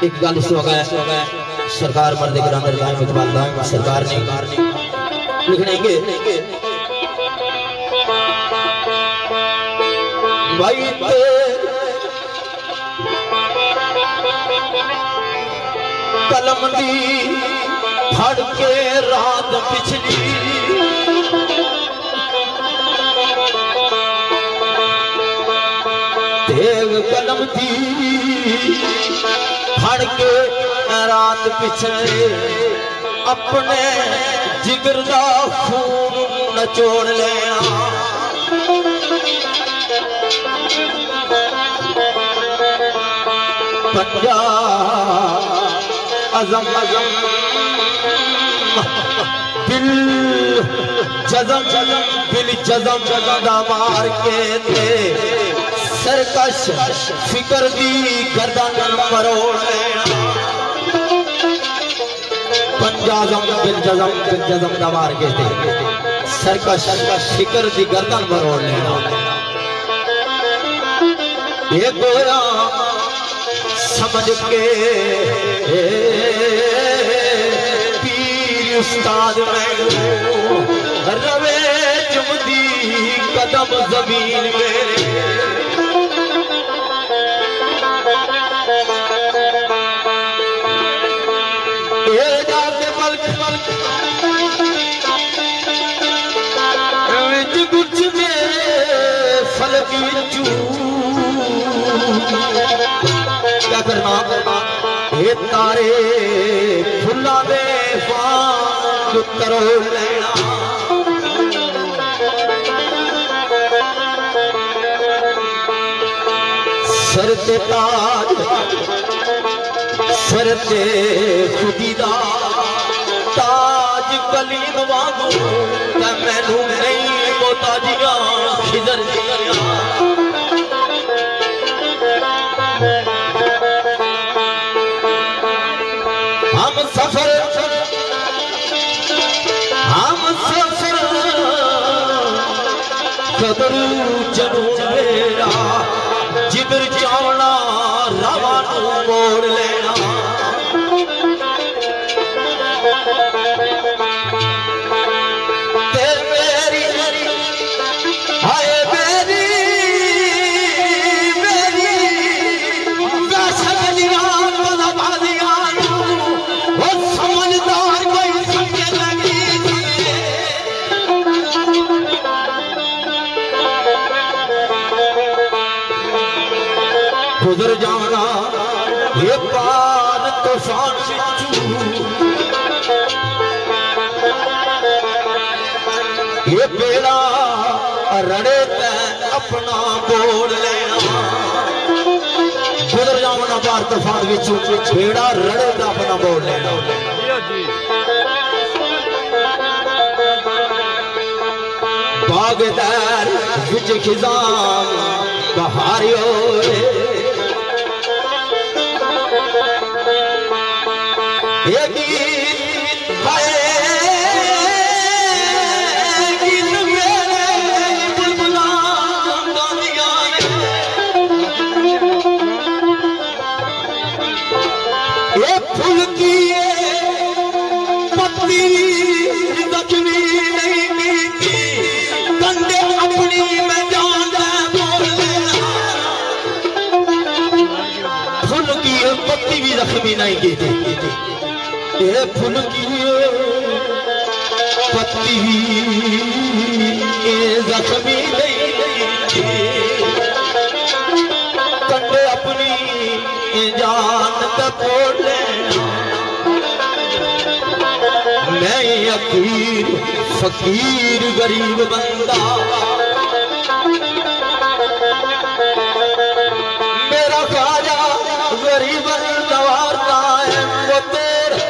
एक गल इस सरकार मर्द ग्रामीण सरकार ने लिखने भाई कलम दी फड़ के रात पिछली तेग कलम दी फड़ के रात पिछले अपने जिगर दा खून नचोड़ लेना अज़म अज़म दिल जज़म दिल जज़म दा मार के थे सरकश फिकर दी गर्दन मरोड़ लेना पंजाजम दिल जज़म दा मार के थे सरकश फिकर दी गर्दन मरोड़ लेना ये गोया समझ के पीर उस्ताद मैं रवे चुमदी कदम जमीन मेरे ये जाके पलक विच गुच मेरे फलक विचू क्या करना ये तारे फुल्ला दे वांग तरोड़ लेना सर ते ताज सर ते खुदी दा ताज कलीम वांगू ते मैनू नहीं मोताजियां खिजर दियां हम सफर कदर जनून मेरा जिधर जाना रवा नू मोड़ लेना ते मेरी हाय मेरी गुजर जाना ये पार तूफान ये बेड़ा रड़े ते अपना बोल लेना गुजर जाना पार तूफान विचू बेड़ा रड़े ते अपना बोल लेना बागदार विच खिजान बहारियो ये गीत है गीत मेरे बुलबुला गांदिया ये फूल की पत्ती जख्मी नहीं की कंधे अपनी में जान बोल लेना फूल की पत्ती भी जख्मी नहीं की थी ये फूल की पत्ती जख्मी नहीं कंधे अपनी जान तोड़ लेना मैं अकीर फकीर गरीब बंदा मेरा ख्वाजा गरीब नवारता है वो तेरे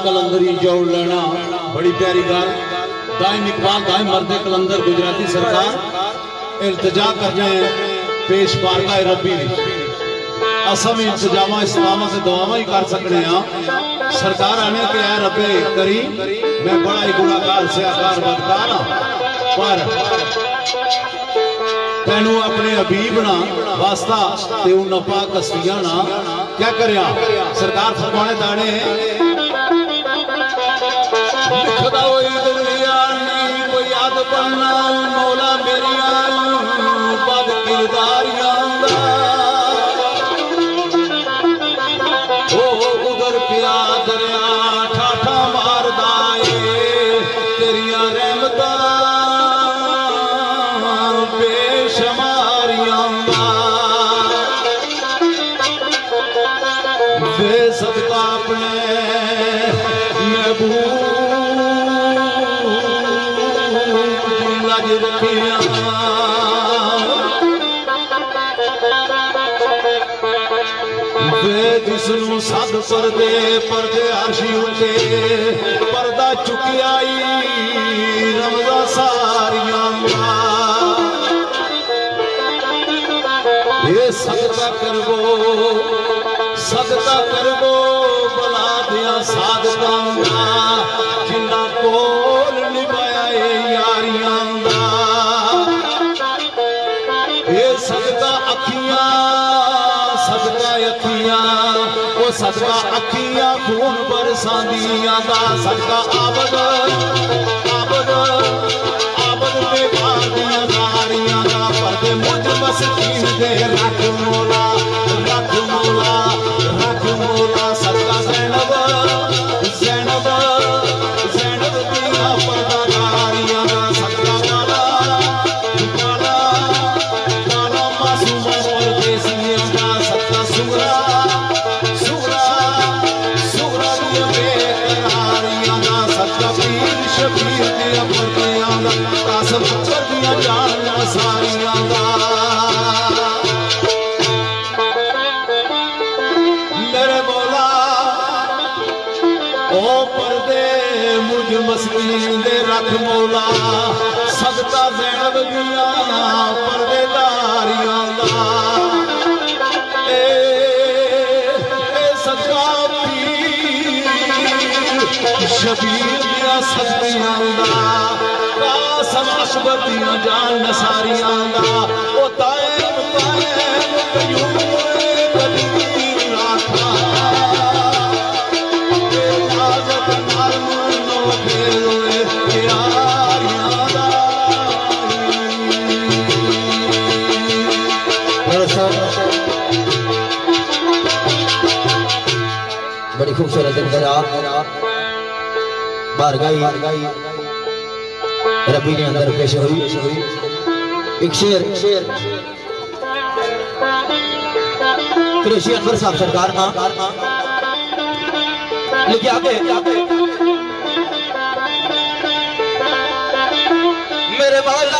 कलंदरी जोड़ लेना बड़ी प्यारी गल। दाइम इकबाल दाइम मर्दे कलंदर गुजराती सरकार इल्तिजा कर रहे पेश बारगाह रब्बी असम इंतजामा इस्लामा से दुआवा ही कर सकने हाँ। सरकार आने के है रब्बे करी मैं बड़ा ही गुनाहगार से आकार बदकार हाँ, पर तेनू अपने हबीब ना वास्ता ते उन पाक हस्तियां ना क्या करया सरकार फरमाने दाने लिखदा होई दुनिया नी कोई याद पड़ना मौला मेरिया बद किरदारियां दा ओ उधर पिया दरिया ठाठा मारदा ए तेरियां रहमतां सदका अपने महबूब लज रखिया वे जिसनू सद परदे परदे आशी उते पर्दा चुकिया रमजा सारियां ये सदका करवो सदका करवो बला दिया सादका जिन्ना कोल निभाया यारियां दा ये सदका अखियां वो सदका अखियां खून बरसांदियां दा सदका आबद आबद आबद बेकार दियां नारियां दा परदे मुझ मस्कीन दे रख मोला रख मोला रख मोला सदका ज़ैनब ज़ैनब ज़ैनब दिया पर्दा नारियां दा सदका वाला वाला वाला मासूमा परदेसियां दा सदका सुरा सुरा सुरा दिया बेकरारियां दा सदका पीर शबीर दिया पर्दियां दा कासम कर दिया जान सारियां दा मस्कीन दे रख मौला सदका ज़ैनब दिया पर्देदारियां दा ए सदका पीर शबीर दिया सदियां दा कासम अकबर दिया जान नसारियां दा ओ तायब तायब कयूम कदीर राखा बड़ी खूबसूरत बारगाही रब्बी ने अंदर पेश हुई एक शेर कुरैशी अकबर साहब सरकार लेके आगे मेरे बाल